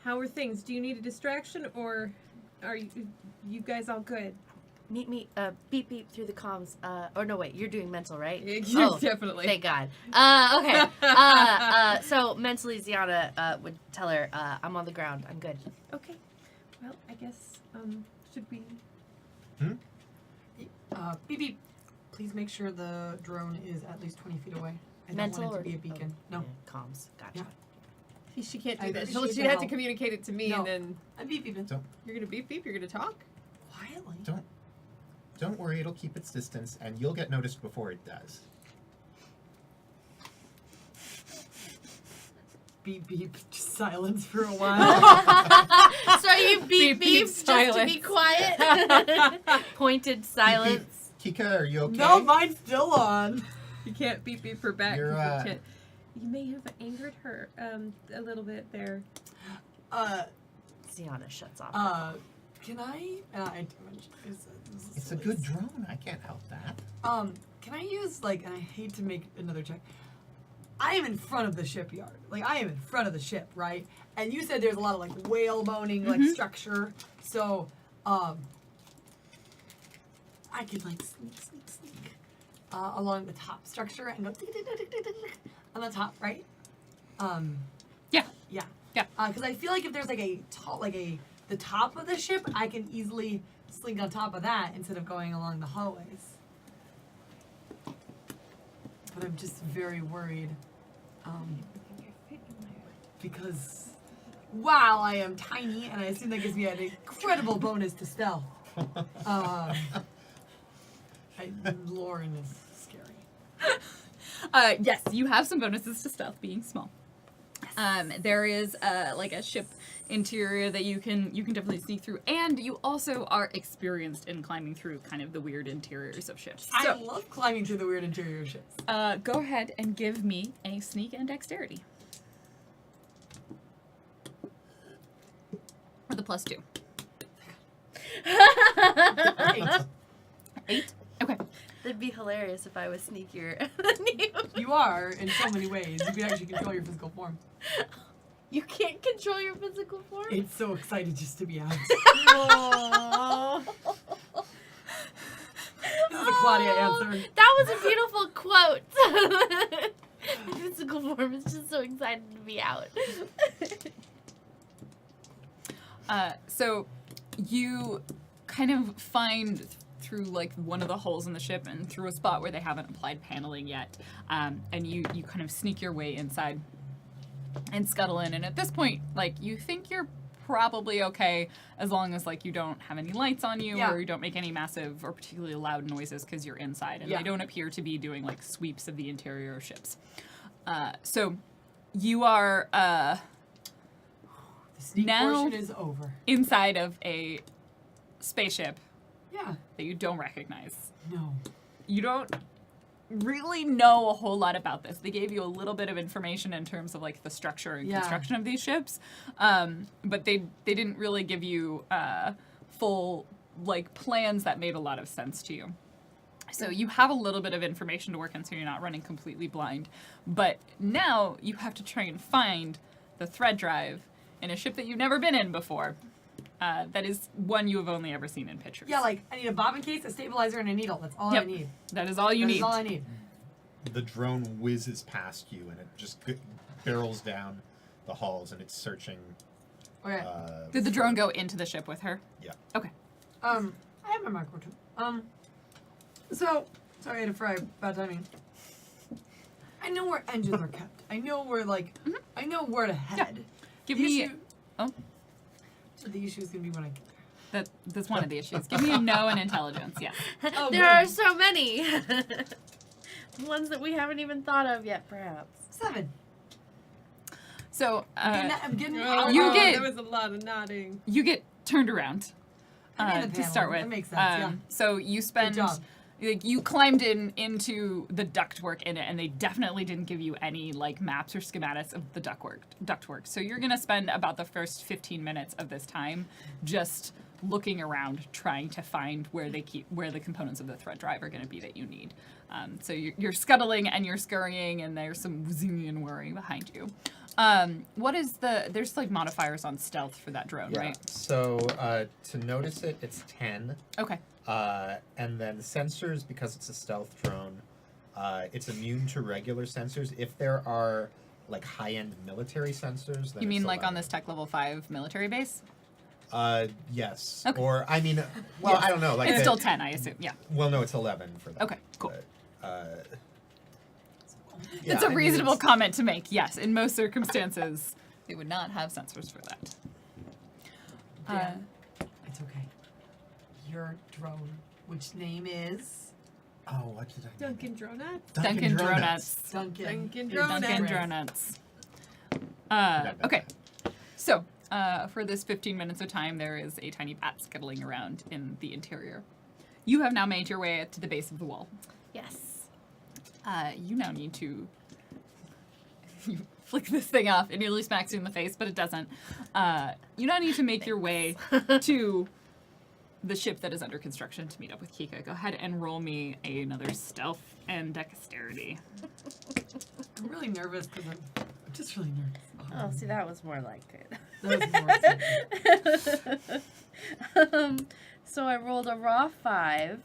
how are things? Do you need a distraction, or are you guys all good? Meet me, beep beep through the comms. Or no, wait, you're doing mental, right? Yeah, Oh, definitely. Thank God. Okay. So mentally, Ziana would tell her, I'm on the ground. I'm good. Okay. Well, I guess should we? Beep beep. Please make sure the drone is at least 20 feet away. I don't Mental want it or to be a beacon. No. Yeah, comms. Gotcha. Yeah. She can't I do that. appreciate She'd the have to help. communicate it to me, No. and then I'm beep beeping. you're gonna beep beep. You're gonna talk. Quietly. Don't worry, it'll keep its distance, and you'll get noticed before it does. Beep beep. Just silence for a while. So you beep Beep, beep, beep just to be silence. quiet. Pointed silence. Kika, are you okay? No, mine's still on. You can't beep beep her back. 'cause You're, you can't. You may have angered her a little bit there. Ziana shuts off. Can I? I It's a good drone. I can't help that. Can I use like? And I hate to make another check. I am in front of the shipyard. Like I am in front of the ship, right? And you said there's a lot of like whale boning like structure. So, I could like sneak along the top structure and go on the top, right? Yeah. Yeah. Yeah. Because I feel like if there's like the top of the ship, I can easily slink on top of that instead of going along the hallways. But I'm just very worried. Because while I am tiny, and I assume that gives me an incredible bonus to stealth. Lauren is scary. Yes, you have some bonuses to stealth being small. There is like a ship interior that you can definitely sneak through, and you also are experienced in climbing through kind of the weird interiors of ships. I So, love climbing through the weird interior ships. go ahead and give me a sneak and dexterity. Or the +2. 8. 8? Okay. That'd be hilarious if I was sneakier than you. You are in so many ways. You can actually control your physical form. You can't control your physical form? It's so excited just to be out. Aww. This is a Claudia answer. That was a beautiful quote. The physical form is just so excited to be out. So you kind of find through like one of the holes in the ship and through a spot where they haven't applied paneling yet, and you kind of sneak your way inside and scuttle in. And at this point, like, you think you're probably okay as long as like you don't have any lights on you or you don't make any massive or particularly loud noises because you're inside, and they don't appear to be doing like sweeps of the interior of ships. So you are The sneak now portion is over. inside of a spaceship Yeah. that you don't recognize. No. You don't really know a whole lot about this. They gave you a little bit of information in terms of like the structure and construction of these ships, but they didn't really give you full like plans that made a lot of sense to you. So you have a little bit of information to work on, so you're not running completely blind. But now you have to try and find the thread drive in a ship that you've never been in before. That is one you have only ever seen in pictures. Yeah, like, I need a bobbin case, a stabilizer, and a needle. That's all I need. That is all you need. That's all I need. The drone whizzes past you, and it just barrels down the halls, and it's searching. Okay. Did the drone go into the ship with her? Yeah. Okay. I have my micro too. So, sorry I had to fry bad timing. I know where engines are kept. I know where, like, I know where to head. Give The me. issue- Oh, So the issue is going to be when I get there. that's one of the issues. Give me a no and intelligence. Yeah. Oh, There good. are so many. Ones that we haven't even thought of yet, perhaps. 7. So I'm getting You get- There was a lot of nodding. you get turned around I'm in the to panel. start with. That makes sense, yeah. So you spend. job. Like, you climbed into the ductwork in it, and they definitely didn't give you any like maps or schematics of the ductwork. So you're gonna spend about the first 15 minutes of this time just looking around, trying to find where the components of the thread drive are gonna be that you need. So you're scuttling and you're scurrying, and there's some whizzing and whirring behind you. What is there's like modifiers on stealth for that drone, right? So to notice it, it's 10. Okay. And then sensors, because it's a stealth drone, it's immune to regular sensors. If there are like high-end military sensors, then You mean it's like on 11. this Tech Level 5 military base? Yes. Okay. Or I mean, well, I don't know. Like It's the- still 10, I assume. Yeah. Well, no, it's 11 for that. Okay, cool. But, It's yeah, a I mean, reasonable it's- comment to make. Yes, in most circumstances, they would not have sensors for that. Dan, it's okay. Your drone, which name is Oh, what did I? Dunkin' Dronuts? Dunkin' Dronuts. Duncan. Dunkin' It's Dronuts. Dunkin' Dronuts. Dronuts. Okay. So, for this 15 minutes of time, there is a tiny bat scuttling around in the interior. You have now made your way to the base of the wall. Yes. You now need to you flick this thing off. It nearly smacks you in the face, but it doesn't. You now need to make your way to the ship that is under construction to meet up with Kika. Go ahead and roll me another stealth and dexterity. I'm really nervous because I'm just really nervous. Oh, see, that was more like it. That was more So I rolled a raw 5,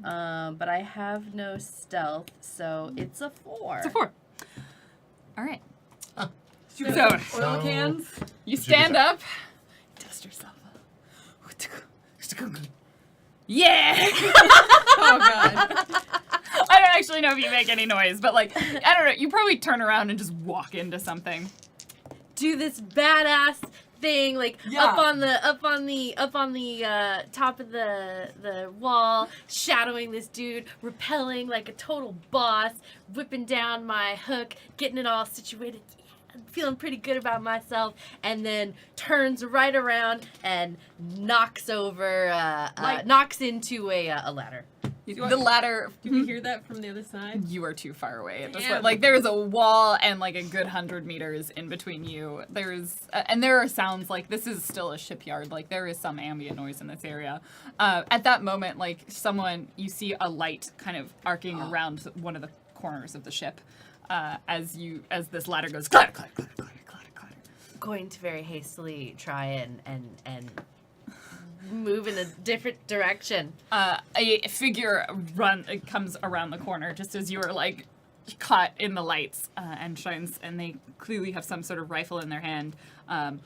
but I have no stealth, so it's a 4. It's a 4. All right. Stupid So- oil cans. You stand up, dust yourself up. Yeah! Oh, God. I don't actually know if you make any noise, but like, I don't know, you probably turn around and just walk into something. Do this badass thing, like Yeah. up on the top of the wall, shadowing this dude, repelling like a total boss, whipping down my hook, getting it all situated. Yeah, feeling pretty good about myself, and then turns right around and knocks over, Like- knocks into a ladder. The ladder. Do we hear that from the other side? You are too far away at this Damn. point. Like there is a wall and like a good 100 meters in between you. There's and there are sounds like this is still a shipyard. Like there is some ambient noise in this area. At that moment, like you see a light kind of arcing around one of the corners of the ship as this ladder goes clatter, clatter, clatter, clatter, clatter, clatter. Going to very hastily try and move in a different direction. A figure comes around the corner just as you are like caught in the lights and shines, and they clearly have some sort of rifle in their hand.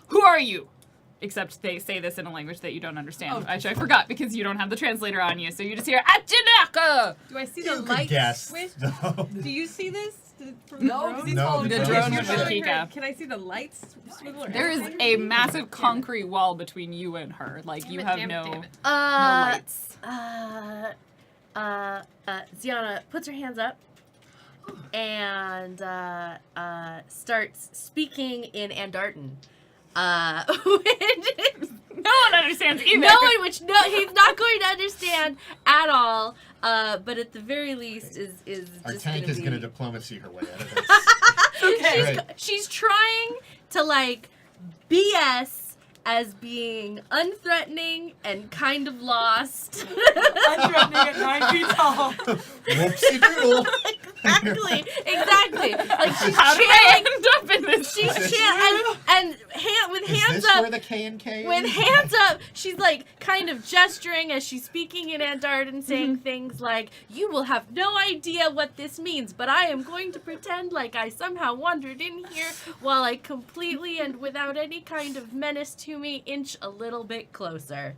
Who are you? Except they say this in a language that you don't understand, which I forgot because you don't have the translator on you, so you just hear Achinaka! Do I see You the could light guess. switch? No. Do you see this from the No, drone? because he's No, following the The drone drone is would showing be Kika. Can I see the lights swivel? Or There is a massive concrete wall between you and her. Like you have no lights. Ziana puts her hands up and starts speaking in Andartan. No one understands either. He's not going to understand at all. But at the very least, is Our just tank gonna is be... going to diplomacy her way out of this. Okay. Right. She's trying to like BS as being unthreatening and kind of lost. Unthreatening at 9 feet tall. Whoopsie doodle. Exactly. Like she's How did I chanting. end up in this? She's Is this- chanting and with Is hands this up. where the K&K With is? hands up, she's like kind of gesturing as she's speaking in Andartan, saying things like, "You will have no idea what this means, but I am going to pretend like I somehow wandered in here while I completely and without any kind of menace to me inch a little bit closer."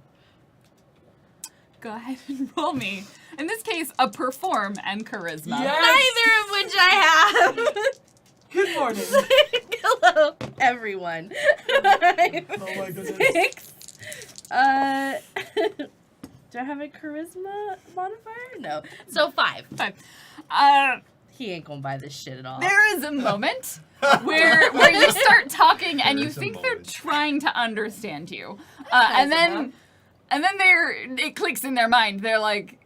Go ahead and roll me. In this case, a perform and charisma. Yes. Neither of which I have. Good morning. Hello, everyone. Oh my goodness. 6. Do I have a charisma modifier? No. So 5. Fine. He ain't gonna buy this shit at all. There is a moment where you start talking and There you is a think they're moment. trying to understand you, and then it clicks in their mind. They're like,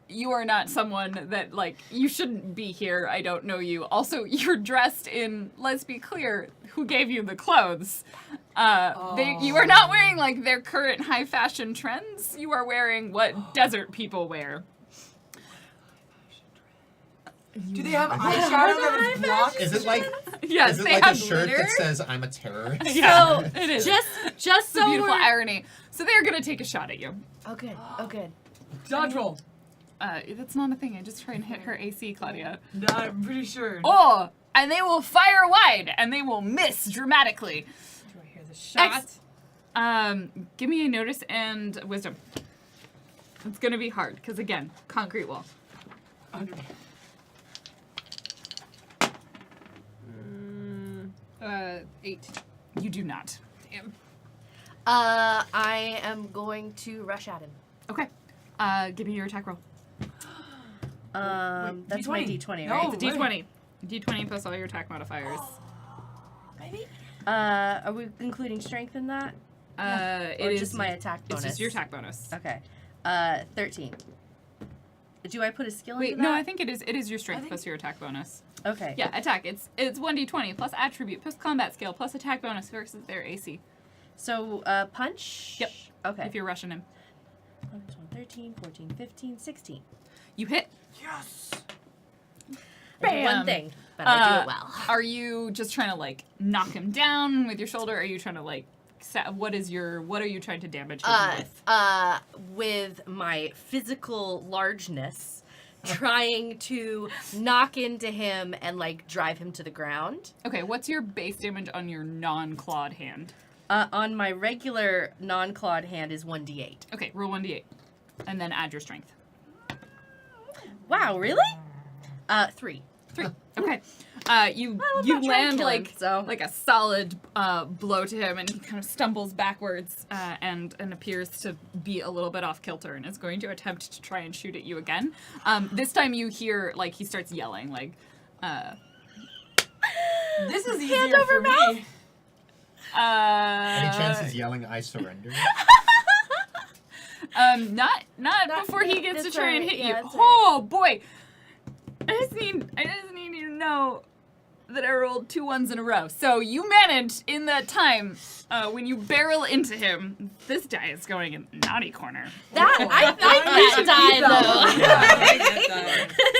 "You are not someone that like you shouldn't be here. I don't know you. Also, you're dressed in. Let's be clear, who gave you the clothes? You are not wearing like their current high fashion trends. You are wearing what desert people wear." Do they have eyeshadow that is blocked? Is it like, Yes, is it they like have a shirt glitter. that says "I'm a terrorist"? Yeah, So, it is. Just It's so a beautiful we're... irony. So they're gonna take a shot at you. Oh good. Oh good. Dodge roll. That's not a thing. I just try and hit her AC, Claudia. No, I'm pretty sure. Oh, and they will fire wide, and they will miss dramatically. Do I hear the shot? Give me a notice and wisdom. It's gonna be hard, because again, concrete wall. 8. You do not. Damn. I am going to rush at him. Okay. Give me your attack roll. That's my D20, No. right? It's a D20. D20 plus all your attack modifiers. Maybe? Are we including strength in that? It Or is just my attack bonus? It's just your attack bonus. Okay. 13. Do I put a skill Wait, into no, that? I think it is your strength think- plus your attack bonus. Okay. Yeah, attack. It's 1d20 plus attribute plus combat skill plus attack bonus versus their AC. So, punch? Yep. Okay. If you're rushing him. 13, 14, 15, 16. You hit. Yes! I did one Bam. thing, but I do it well. Are you just trying to like knock him down with your shoulder? Or are you trying to like what are you trying to damage him with? With my physical largeness, trying to knock into him and like drive him to the ground. Okay, what's your base damage on your non-clawed hand? On my regular non-clawed hand is 1d8. Okay, roll 1d8. And then add your strength. Wow, really? 3. 3. Okay. You I'm not trying to land kill him, so. like a solid blow to him, and he kind of stumbles backwards and appears to be a little bit off kilter, and is going to attempt to try and shoot at you again. This time you hear like he starts yelling like. This is easier Hand over for mouth? me. Any chance he's yelling "I surrender"? Not before he gets to that's try and right. hit Yeah, you. that's Oh boy! I just need you to know that I rolled 2 ones in a row. So you managed in that time when you barrel into him. This die is going in the naughty corner. I like that die though.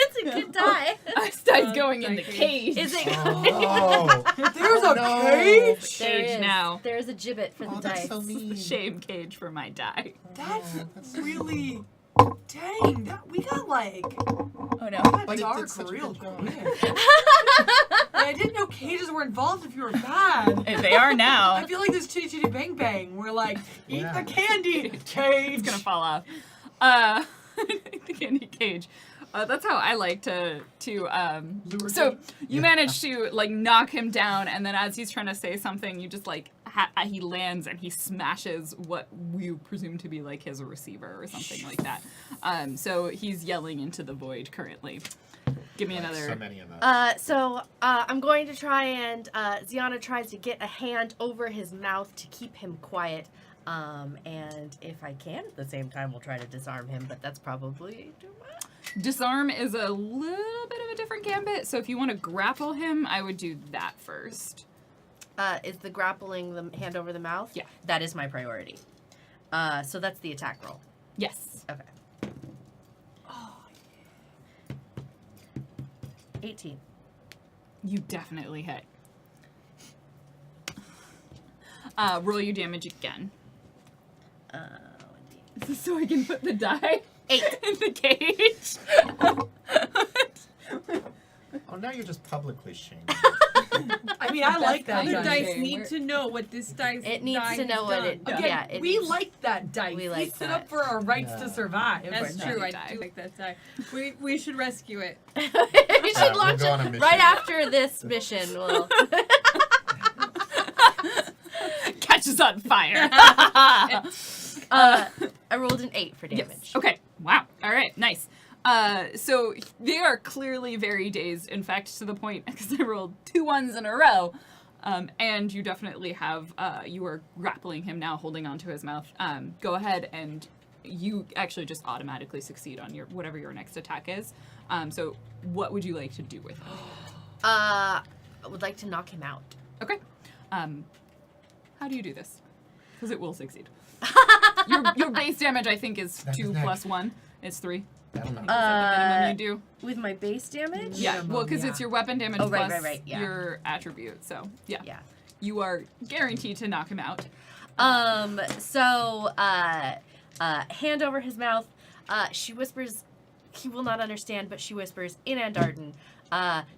It's a good die. This die's going in the cage. Is it? Oh, There's a no. cage. There Cage is. now. There's a gibbet for the Oh, dice. that's so mean. The shame cage for my die. That's really. Dang, we got like. Oh no. That But it dark did such a real good job. quick. I didn't know cages were involved if you were bad. They are now. I feel like this Chitty Chitty Bang Bang. We're like, eat Yeah. the candy cage. It's gonna fall off. The candy cage. That's how I like to so you manage to like knock him down, and then as he's trying to say something, you just like he lands and he smashes what you presume to be like his receiver or something like that. So he's yelling into the void currently. Give me Like another. So many of us. So I'm going to try and Ziana tries to get a hand over his mouth to keep him quiet. And if I can, at the same time, we'll try to disarm him, but that's probably too much. Disarm is a little bit of a different gambit, so if you want to grapple him, I would do that first. Is the grappling the hand over the mouth? Yeah. That is my priority. So that's the attack roll. Yes. Okay. 18. You definitely hit. Roll your damage again. So I can put the die 8. in the cage. Oh, now you're just publicly shamed. I mean, I like that. Other kind of dice game. need to know what this dice. It needs die to know has what it. done. Again, Yeah. It we needs- like that dice. We We like stood that. up for our rights Yeah. to survive. That's But true. no, I die. do like that die. We should rescue it. we should We'll launch go on a it mission. right after this mission. We'll. Catches on fire. I rolled an 8 for damage. Yes. Okay. Wow. All right. Nice. So they are clearly very dazed. In fact, to the point because I rolled 2 ones in a row. And you definitely have. You are grappling him now, holding onto his mouth. Go ahead and you actually just automatically succeed on your whatever your next attack is. So what would you like to do with him? I would like to knock him out. Okay. How do you do this? Because it will succeed. Your base damage, I think, is That 2 is plus 1. It's 3. That'll not Is that the minimum you do? With my base damage? Yeah. Minimum, Well, because yeah. it's your weapon damage Oh, right, plus right, yeah. your attribute. So yeah, Yeah. you are guaranteed to knock him out. So, hand over his mouth. She whispers, he will not understand, but she whispers, in Andarden,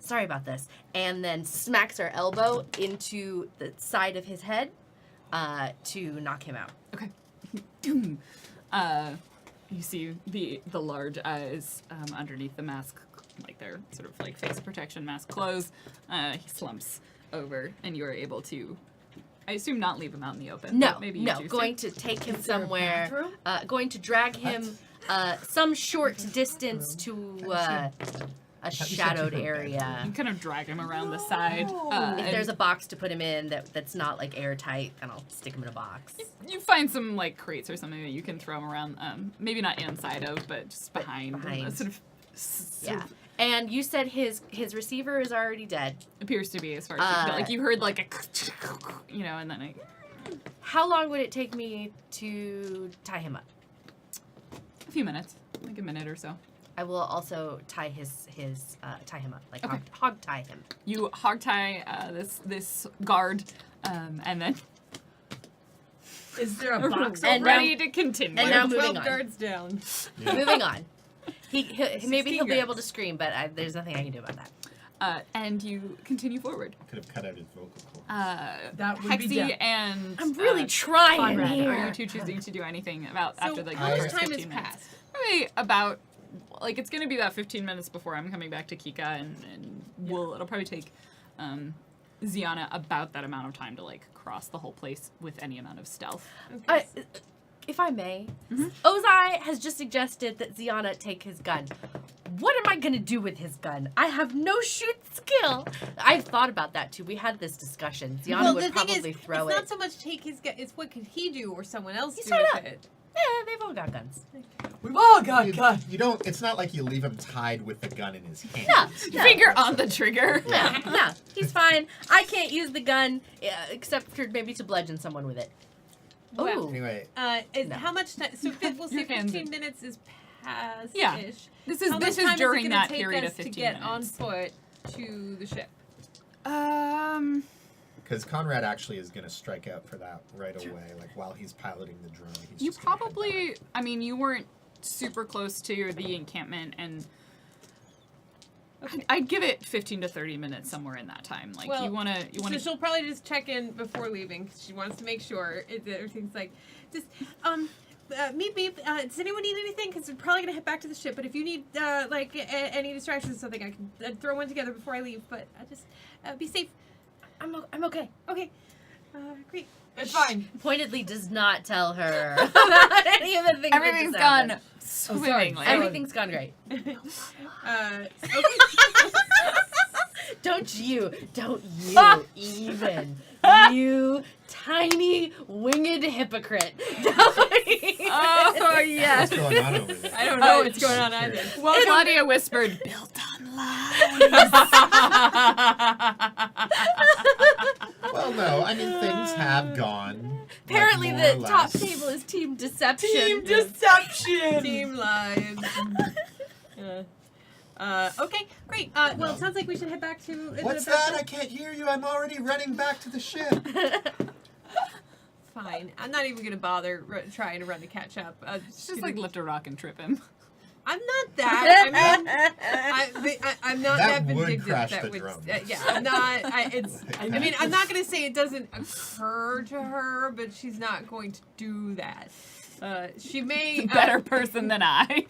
sorry about this. And then smacks her elbow into the side of his head to knock him out. Okay. You see the large eyes underneath the mask, like their sort of like face protection mask close. He slumps over, and you are able to, I assume, not leave him out in the open. No, but maybe you no, choose going to take him there a somewhere. bathroom? Going to drag him some short distance to a shadowed area. You kind of drag him around the side. If there's a box to put him in that's not like airtight, then I'll stick him in a box. You find some like crates or something that you can throw him around. Maybe not inside of, but just behind. behind. Sort of Yeah. And you said his receiver is already dead. appears to be as far as you can tell. Like you heard like a, and then How long would it take me to tie him up? a few minutes, like a minute or so. I will also tie tie him up, like Okay. hog tie him. You hog tie this guard, and then Is there a box And over? ready to continue. and now moving 12 on. guards down. Moving on. Maybe he'll be guards. able to scream, but there's nothing I can do about that. And you continue forward. Could have cut out his vocal cords. That would be Hexy death. and I'm really trying Conrad, here. are you two choosing to do anything about So after like how the much first time has 15 minutes? passed? Probably about it's gonna be about 15 minutes before I'm coming back to Kika, and it'll probably take Ziana about that amount of time to like cross the whole place with any amount of stealth. Okay. If I may, Ozai has just suggested that Ziana take his gun. What am I going to do with his gun? I have no shoot skill. I've thought about that too. We had this discussion. Ziana well, would the thing probably is, throw it's it. not so much take his gun, it's what could he do or someone else He's do tied with up. it. they've all got guns. We've all got guns. You don't. It's not like you leave him tied with the gun in his hand. No. Finger on the trigger. No, he's fine. I can't use the gun except for maybe to bludgeon someone with it. Well, Ooh. Anyway, No. How much time? So we'll say Your hands- 15 minutes is past-ish. Yeah. This is How much this time is during is it that gonna take period us of 15 to get minutes. on foot to the ship? because Conrad actually is going to strike out for that right away. Like while he's piloting the drone, he's You just gonna head probably, back. I mean, you weren't super close to the encampment, and I'd give it 15 to 30 minutes somewhere in that time. Like Well, you wanna. So she'll probably just check in before leaving because she wants to make sure that everything's like, just meep meep. Does anyone need anything? Because we're probably gonna head back to the ship. But if you need any distractions or something, I can throw one together before I leave. But just be safe. I'm okay. Okay. Great. It's fine. Pointedly does not tell her about any of the things. that Everything's just happened. gone swimmingly. Everything's gone great. Okay. Don't you even. You tiny winged hypocrite. Oh yes. What's going on over there? I don't know what's going on either. Well, Claudia whispered, "Built on lies." Well, no, I mean things have gone. Apparently like, more the or top less. table is team deception. Team deception. Team lies. Okay, great. Well, it sounds like we should head back to. What's that? I can't hear you. I'm already running back to the ship. Fine. I'm not even gonna bother trying to run to catch up. Just like lift a rock and trip him. I'm not that. I mean, I'm not That that would vindictive. crash that the would. drone. Yeah, I'm not. I mean, I'm not gonna say it doesn't occur to her, but she's not going to do that. She may. Better person than I.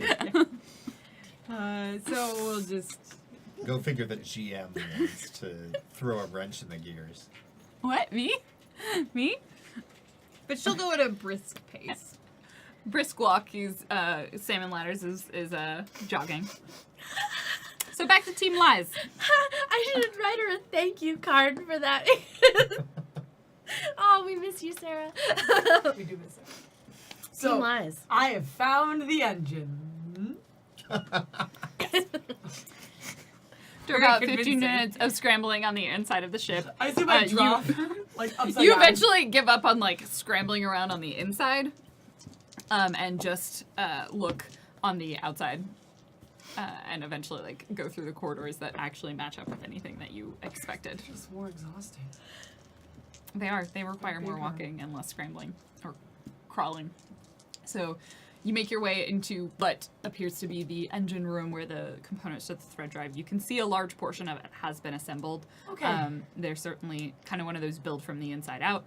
So we'll just. Go figure the GM wants to throw a wrench in the gears. What? Me? Me? But she'll go at a brisk pace. Brisk walk. He's Salmon Ladders is jogging. So back to Team Lies. I should write her a thank you card for that. Oh, we miss you, Sarah. We do miss it. Team So lies. I have found the engine. After about 15 minutes of scrambling on the inside of the ship, I see my you- drop like upside you down. eventually give up on like scrambling around on the inside, and just look on the outside, and eventually like go through the corridors that actually match up with anything that you expected. It's more exhausting. They are. They require more Bigger. walking and less scrambling or crawling. So you make your way into what appears to be the engine room where the components to the thread drive. You can see a large portion of it has been assembled. Okay. They're certainly kind of one of those build from the inside out,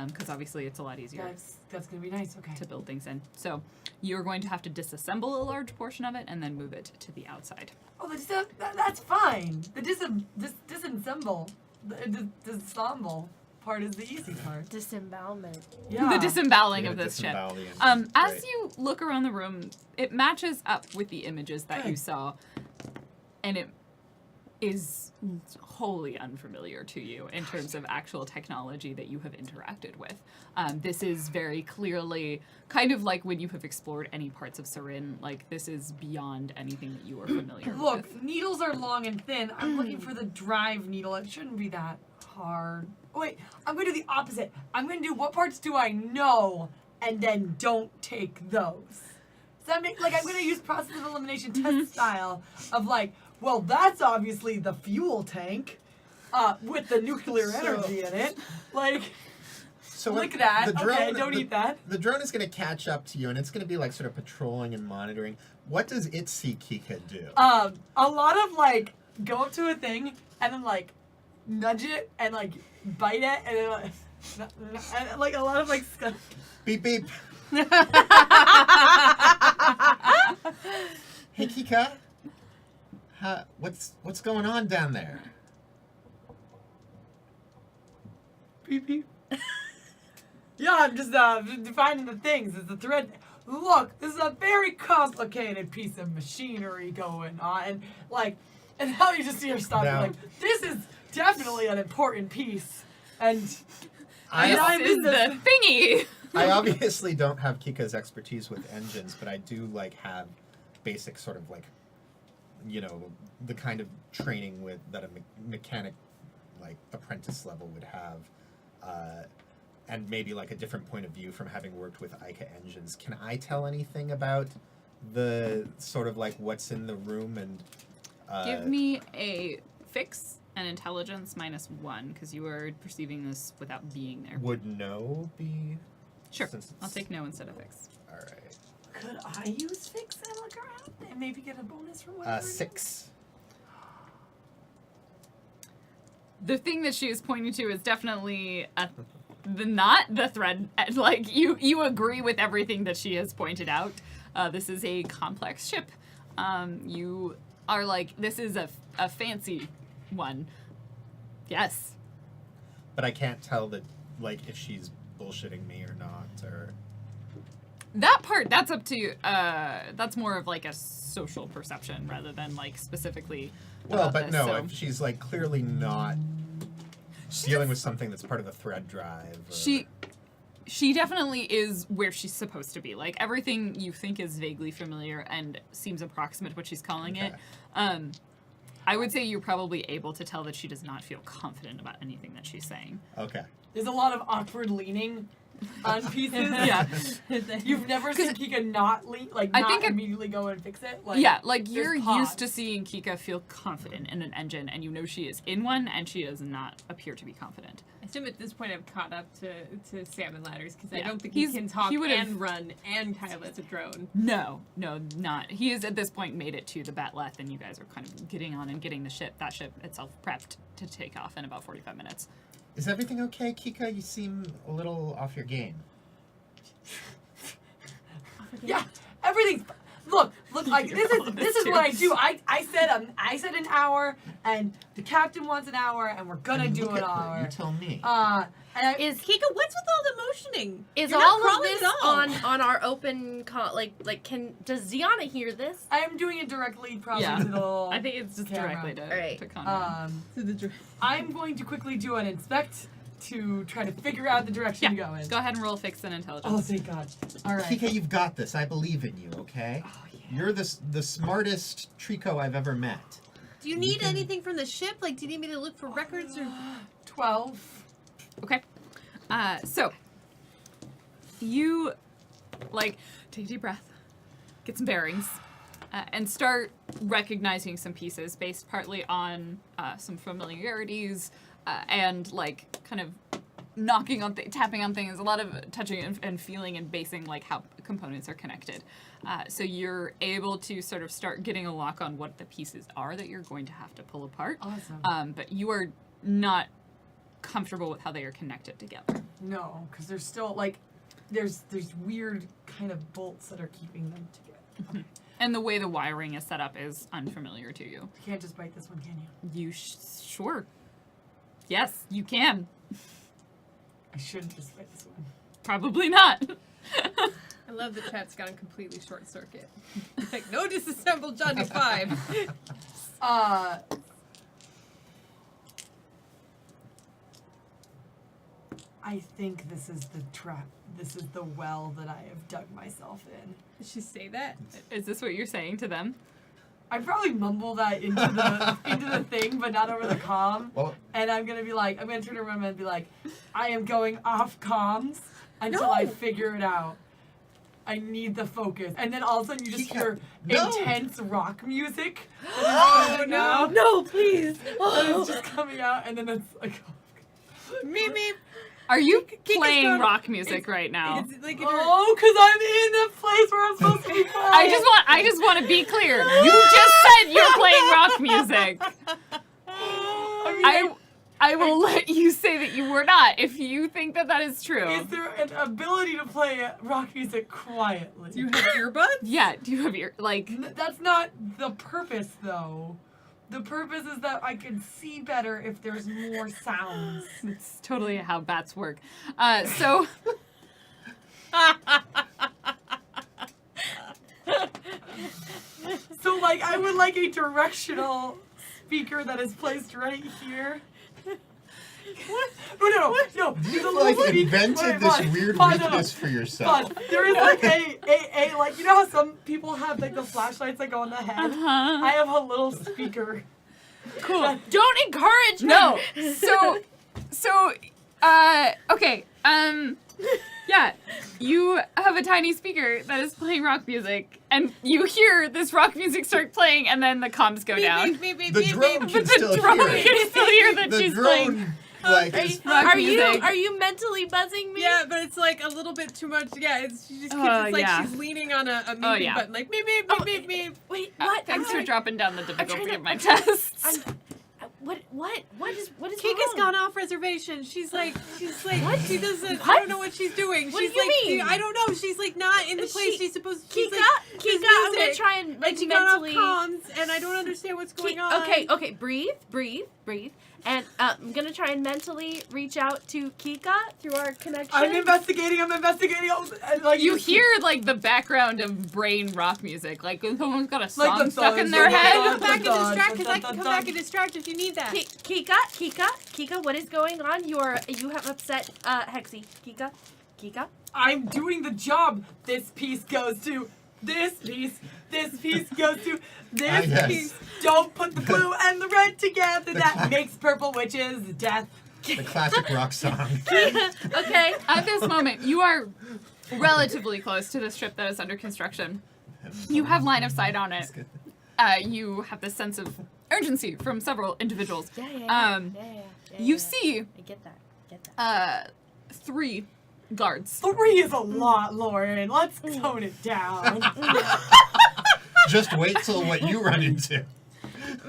because obviously it's a lot easier That's gonna be nice. Okay. to build things in. So you're going to have to disassemble a large portion of it and then move it to the outside. Oh, that's fine. The disassemble, the disassemble part is the easy part. Disembowelment. Yeah. The disemboweling You're of gonna this ship. disembowel the engine. As Great. you look around the room, it matches up with the images that you Good. saw, and it is wholly unfamiliar to you in terms of actual technology that you have interacted with. This is very clearly kind of like when you have explored any parts of Sarin. Like, this is beyond anything that you are familiar with. Look, needles are long and thin. I'm looking for the drive needle. It shouldn't be that hard. Oh, wait, I'm going to do the opposite. I'm going to do what parts do I know and then don't take those. Does that make, like, I'm going to use process of elimination test style of like, well, that's obviously the fuel tank with the nuclear energy in it. Like, So look at that. the drone, Okay, don't eat that. The drone is going to catch up to you, and it's going to be like sort of patrolling and monitoring. What does it see Kika do? A lot of like go up to a thing and then like nudge it and like bite it and then like a lot of like stuff. Beep beep. Hey Kika, what's going on down there? Beep beep. Yeah, I'm just defining the things. It's the thread. Look, this is a very complicated piece of machinery going on, and now you just see her stop. Now- Like, this is definitely an important piece, and I- This I'm is in the thingy! I obviously don't have Kika's expertise with engines, but I do like have basic sort of like, you know, the kind of training with that a mechanic like apprentice level would have, and maybe like a different point of view from having worked with Ica engines. Can I tell anything about the sort of like what's in the room and? Give me a fix and intelligence -1 because you are perceiving this without being there. Would no be? Sure, Since I'll it's- take no instead of fix. All right. Could I use fix and look around and maybe get a bonus for whatever? 6. The thing that she is pointing to is definitely not the thread. Like you agree with everything that she has pointed out. This is a complex ship. You are like, this is a fancy one. Yes. But I can't tell that, like, if she's bullshitting me or not, or. That part, that's up to, that's more of like a social perception rather than like specifically. Well, about but this, no, so. if she's like clearly not dealing with something that's part of the thread drive. Or... She definitely is where she's supposed to be. Like, everything you think is vaguely familiar and seems approximate what she's calling it. I would say you're probably able to tell that she does not feel confident about anything that she's saying. Okay. There's a lot of awkward leaning on pieces. Yeah. You've never seen Kika not lean, like I not think immediately go and fix it. Like, Yeah, like there's you're pause. used to seeing Kika feel confident in an engine, and you know she is in one, and she does not appear to be confident. I assume at this point I've caught up to Salmon Ladders because I Yeah. don't think He's- he can talk he would've- and run and pilot a drone. No, not. He is at this point made it to the Batleth, and you guys are kind of getting on and getting that ship itself prepped to take off in about 45 minutes. Is everything okay, Kika? You seem a little off your game. Yeah, everything's. Look, like this is what I do. I said an hour, and the captain wants an hour, and we're gonna And do look an at her, hour. You tell me. And I, Is Kika, what's with all the motioning? is You're not all of crawling this at all. on our open call? Like does Ziana hear this? I am doing it directly, probably Yeah. to the. I think it's just Camera. directly to, Alright. to Conrad. To the drone. I'm going to quickly do an inspect to try to figure out the direction to go in. Go ahead and roll fix and Oh, intelligence. thank God. All right. Kika, you've got this. I believe in you, okay? Oh, yeah. You're the smartest Trico I've ever met. Do you need anything from the ship? Like, do you need me to look for records or? 12. Okay. So you like take a deep breath, get some bearings, and start recognizing some pieces based partly on some familiarities and like kind of knocking on, tapping on things, a lot of touching and feeling and basing like how components are connected. So you're able to sort of start getting a lock on what the pieces are that you're going to have to pull apart. Awesome. But you are not comfortable with how they are connected together. No, because there's still like, there's weird kind of bolts that are keeping them together. Okay. And the way the wiring is set up is unfamiliar to you. You can't just bite this one, can you? You sure? Yes, you can. I shouldn't just bite this one. Probably not. I love the chat's gone completely short circuit. Like, no disassembled Johnny 5. I think this is the trap. This is the well that I have dug myself in. Did she say that? Is this what you're saying to them? I probably mumble that into the thing, but not over the comm. Well, And I'm gonna turn around and be like, I am going off comms until I figure it out. I need the focus. And then all of a sudden you just hear intense rock music. Oh no! No, please. That is just coming out, and then it's like, Meep meep. Are you Kika's playing gone- rock music right now? It's like oh, because I'm in the place where I'm supposed to be playing. I just want to be clear. You just said you're playing rock music. I will let you say that you were not if you think that that is true. Is there an ability to play rock music quietly? Do you have earbuds? Yeah, do you have your like That's not the purpose, though. The purpose is that I can see better if there's more sounds. it's totally how bats work. So So, like, I would like a directional speaker that is placed right here. No. There's a You little like speak- invented wait, this pause, weird pause, no, weakness for yourself. Pause. There is like a like you know how some people have like the flashlights that go on the head. I have a little speaker. Cool. Don't encourage No. me. Okay. Yeah, you have a tiny speaker that is playing rock music, and you hear this rock music start playing, and then the comms go down. The drone can But still the drone hear it. can still hear that The she's playing. drone, like, is rock Are music. you mentally buzzing me? Yeah, but it's like a little bit too much. Yeah, she just keeps, Oh, it's like yeah. she's leaning on a Oh, meep yeah. button, like meep. Wait, what? Thanks I'm for sorry. dropping down the difficulty trying of my to- tests. What is Kika's wrong? gone off reservation. She's like, What? she doesn't. I What? don't know what she's doing. What she's do you like, mean? I don't know. She's like not in the Is place she- she's supposed. Kika, She's like, I'm gonna music, try and like she got off mentally. comms, and I don't understand what's going on. Okay, breathe, and I'm gonna try and mentally reach out to Kika through our connection. I'm investigating. And, like You hear like the background of brain rock music, like when someone's got a song Like the stuck in songs their of the head. song. Come back and distract, because I Dun, can dun, come dun, back and distract if you need that. Kika, what is going on? You have upset Hexy. Kika. I'm doing the job. This piece goes to this piece. This piece goes to this yes. piece. Don't put the blue and the red together. That makes purple, which is death. the classic rock song. Okay. At this moment, you are relatively close to the ship that is under construction. You have line of sight on it. You have this sense of urgency from several individuals. Yeah. You see I get that. 3 guards. 3 is a lot, Lauren. Let's tone it down. Just wait till what you run into.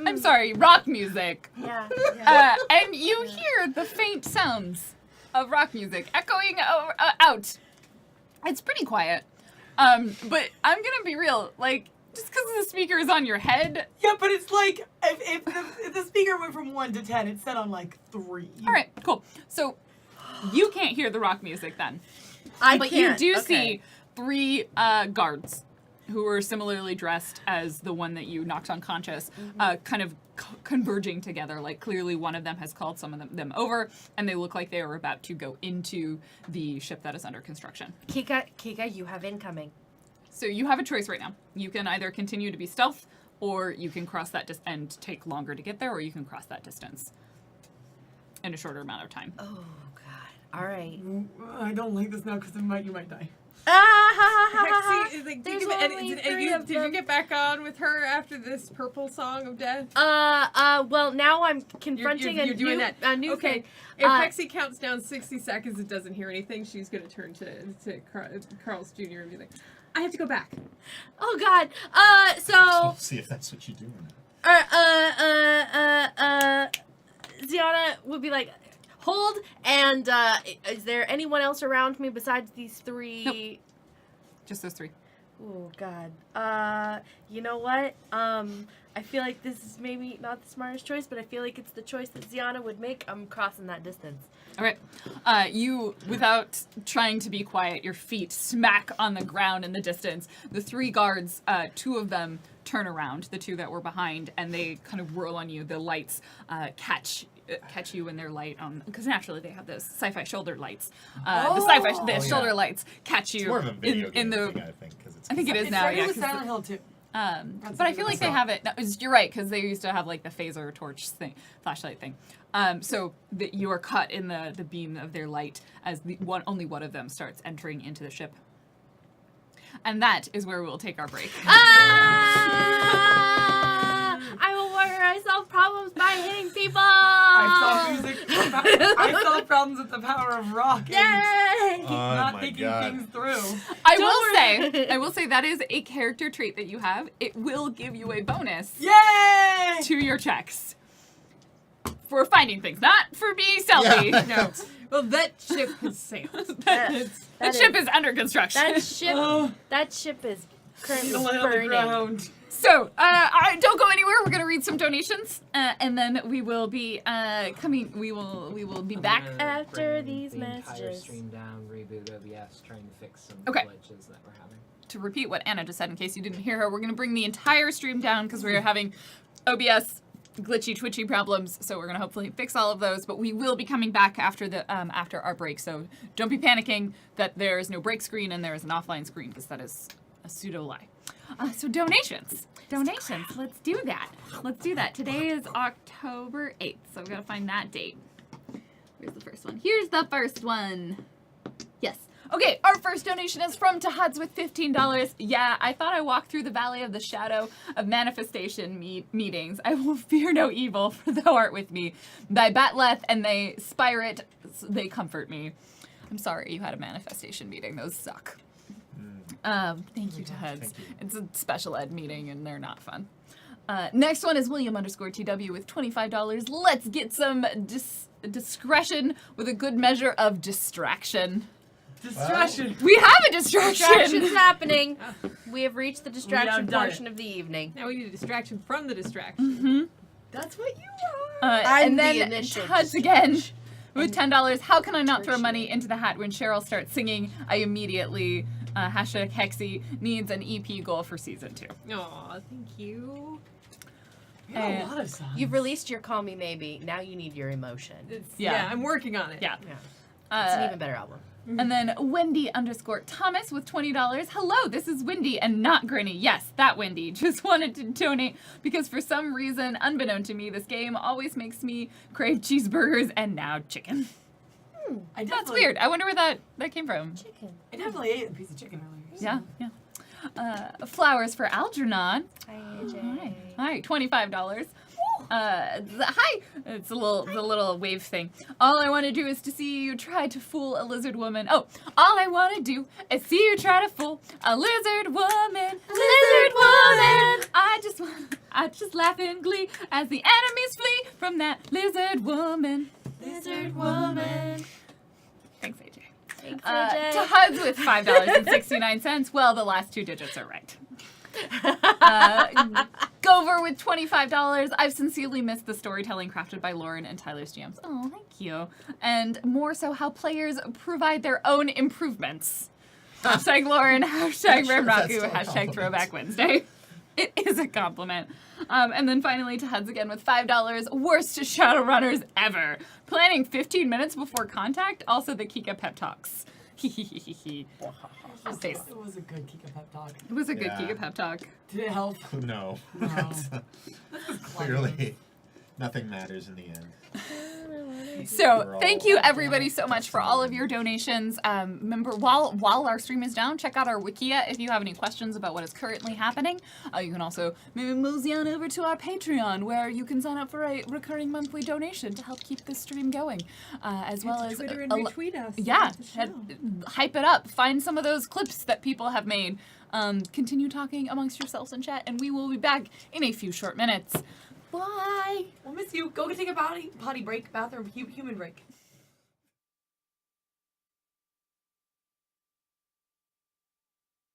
I'm sorry, rock music. Yeah. And you hear the faint sounds of rock music echoing out. It's pretty quiet. But I'm gonna be real, like, just because the speaker is on your head. Yeah, but it's like if the speaker went from 1 to 10, it's set on like 3. All right, cool. So you can't hear the rock music then. I But can't. you do Okay. see 3 guards who are similarly dressed as the one that you knocked unconscious, kind of converging together. Like clearly one of them has called some of them over, and they look like they are about to go into the ship that is under construction. Kika, you have incoming. So you have a choice right now. You can either continue to be stealth, or you can cross that and take longer to get there, or you can cross that distance in a shorter amount of time. Oh God. All right. I don't like this now because you might die. Hexy is like, There's did only you 3 of did you them. get back on with her after this purple song of death? Well, now I'm You're confronting doing that. a new Okay. thing. If Uh, Hexy counts down 60 seconds and doesn't hear anything, she's gonna turn to Carl's Jr. and be like, I have to go back. Oh God. So. We'll see if that's what you do. Ziana would be like, hold, and is there anyone else around me besides these 3? Nope. Just those 3. Oh God. You know what? I feel like this is maybe not the smartest choice, but I feel like it's the choice that Ziana would make. I'm crossing that distance. All right. You, without trying to be quiet, your feet smack on the ground in the distance. The 3 guards, 2 of them turn around, the 2 that were behind, and they kind of whirl on you. The lights catch you in their light, because naturally they have those sci-fi shoulder lights. The shoulder lights catch you It's more of a video in game the. thing, I think, because it's. I think it is It's now. starting Yeah, with 'cause Silent Hill too. but I feel like they have it. No, you're right, because they used to have like the phaser torch thing, flashlight thing. So that you are caught in the beam of their light as only one of them starts entering into the ship. And that is where we'll take our break. I'm a warrior. I solve problems by hitting people. I solve music. I solve problems with the power of rock. Yay! And Oh not my thinking God. things through. I will say that is a character trait that you have. It will give you a bonus Yay! to your checks for finding things, not for being stealthy. Yeah. No. Well, that ship has sailed. That ship is under construction. That ship is currently Lay on the burning. ground. So, don't go anywhere. We're gonna read some donations, and then we will be coming. We will be back. I'm gonna after bring these the entire messages. stream down, reboot OBS, trying to fix some Okay. glitches that we're having. To repeat what Anna just said, in case you didn't hear her, we're gonna bring the entire stream down because we're having OBS glitchy, twitchy problems. So we're gonna hopefully fix all of those. But we will be coming back after the after our break. So don't be panicking that there is no break screen and there is an offline screen, because that is a pseudo lie. So donations. Let's do that. Today is October 8th, so I've got to find that date. Where's the first one? Here's the first one. Yes. Okay, our first donation is from Tahads with $15. Yeah, I thought I walked through the valley of the shadow of manifestation meetings. I will fear no evil, for thou art with me. Thy batleth and they spirit, they comfort me. I'm sorry you had a manifestation meeting. Those suck. Thank you, Tahads. Thank you. It's a special ed meeting, and they're not fun. Next one is William_TW with $25. Let's get some discretion with a good measure of distraction. Distraction. We have a distraction. Distraction's happening. We have reached the We distraction have done portion of the evening. Now we need a distraction from the distraction. Mm-hmm. That's what you are. I'm And the then initial Tuds again with $10. How can I not throw money into the hat when Cheryl starts singing? I immediately #Hexy needs an EP goal for season 2. Aw, thank you. You got a lot of songs. You've released your Call Me Maybe. Now you need your emotion. Yeah. I'm working on it. Yeah. It's an even better album. And then Wendy_Thomas with $20. Hello, this is Wendy and not Grinny. Yes, that Wendy. Just wanted to donate because for some reason, unbeknown to me, this game always makes me crave cheeseburgers and now chicken. That's weird. I wonder where that came from. Chicken. I definitely ate a piece of chicken earlier. Yeah. Flowers for Algernon. Hi, AJ. Hi, $25. Hi. It's the little wave thing. All I want to do is to see you try to fool a lizard woman. Oh, all I want to do is see you try to fool a lizard woman. Lizard woman. I just laugh in glee as the enemies flee from that lizard woman. Lizard woman. Thanks, AJ. Thanks, AJ. Tahads with $5.69. Well, the last 2 digits are right. Gover with $25. I've sincerely missed the storytelling crafted by Lauren and Tyler's jams. Oh, thank you. And more so how players provide their own improvements. Hashtag Lauren, hashtag Sure, that's Ramraku, still a hashtag compliment. Throwback Wednesday. It is a compliment. And then finally Tahads again with $5. Worst Shadowrunners ever. Planning 15 minutes before contact. Also the Kika pep talks. It It was a good Kika pep talk. was a good Yeah. Kika pep talk. Did it help? No. No. Clearly, nothing matters in the end. So thank you everybody so much for all of your donations. Remember, while our stream is down, check out our Wikia if you have any questions about what is currently happening. You can also maybe mosey on over to our Patreon, where you can sign up for a recurring monthly donation to help keep this stream going, as well as Twitter and a retweet us. yeah, about the show. hype it up. Find some of those clips that people have made. Continue talking amongst yourselves in chat, and we will be back in a few short minutes. Bye. We'll miss you. Go take a potty break, bathroom, human break.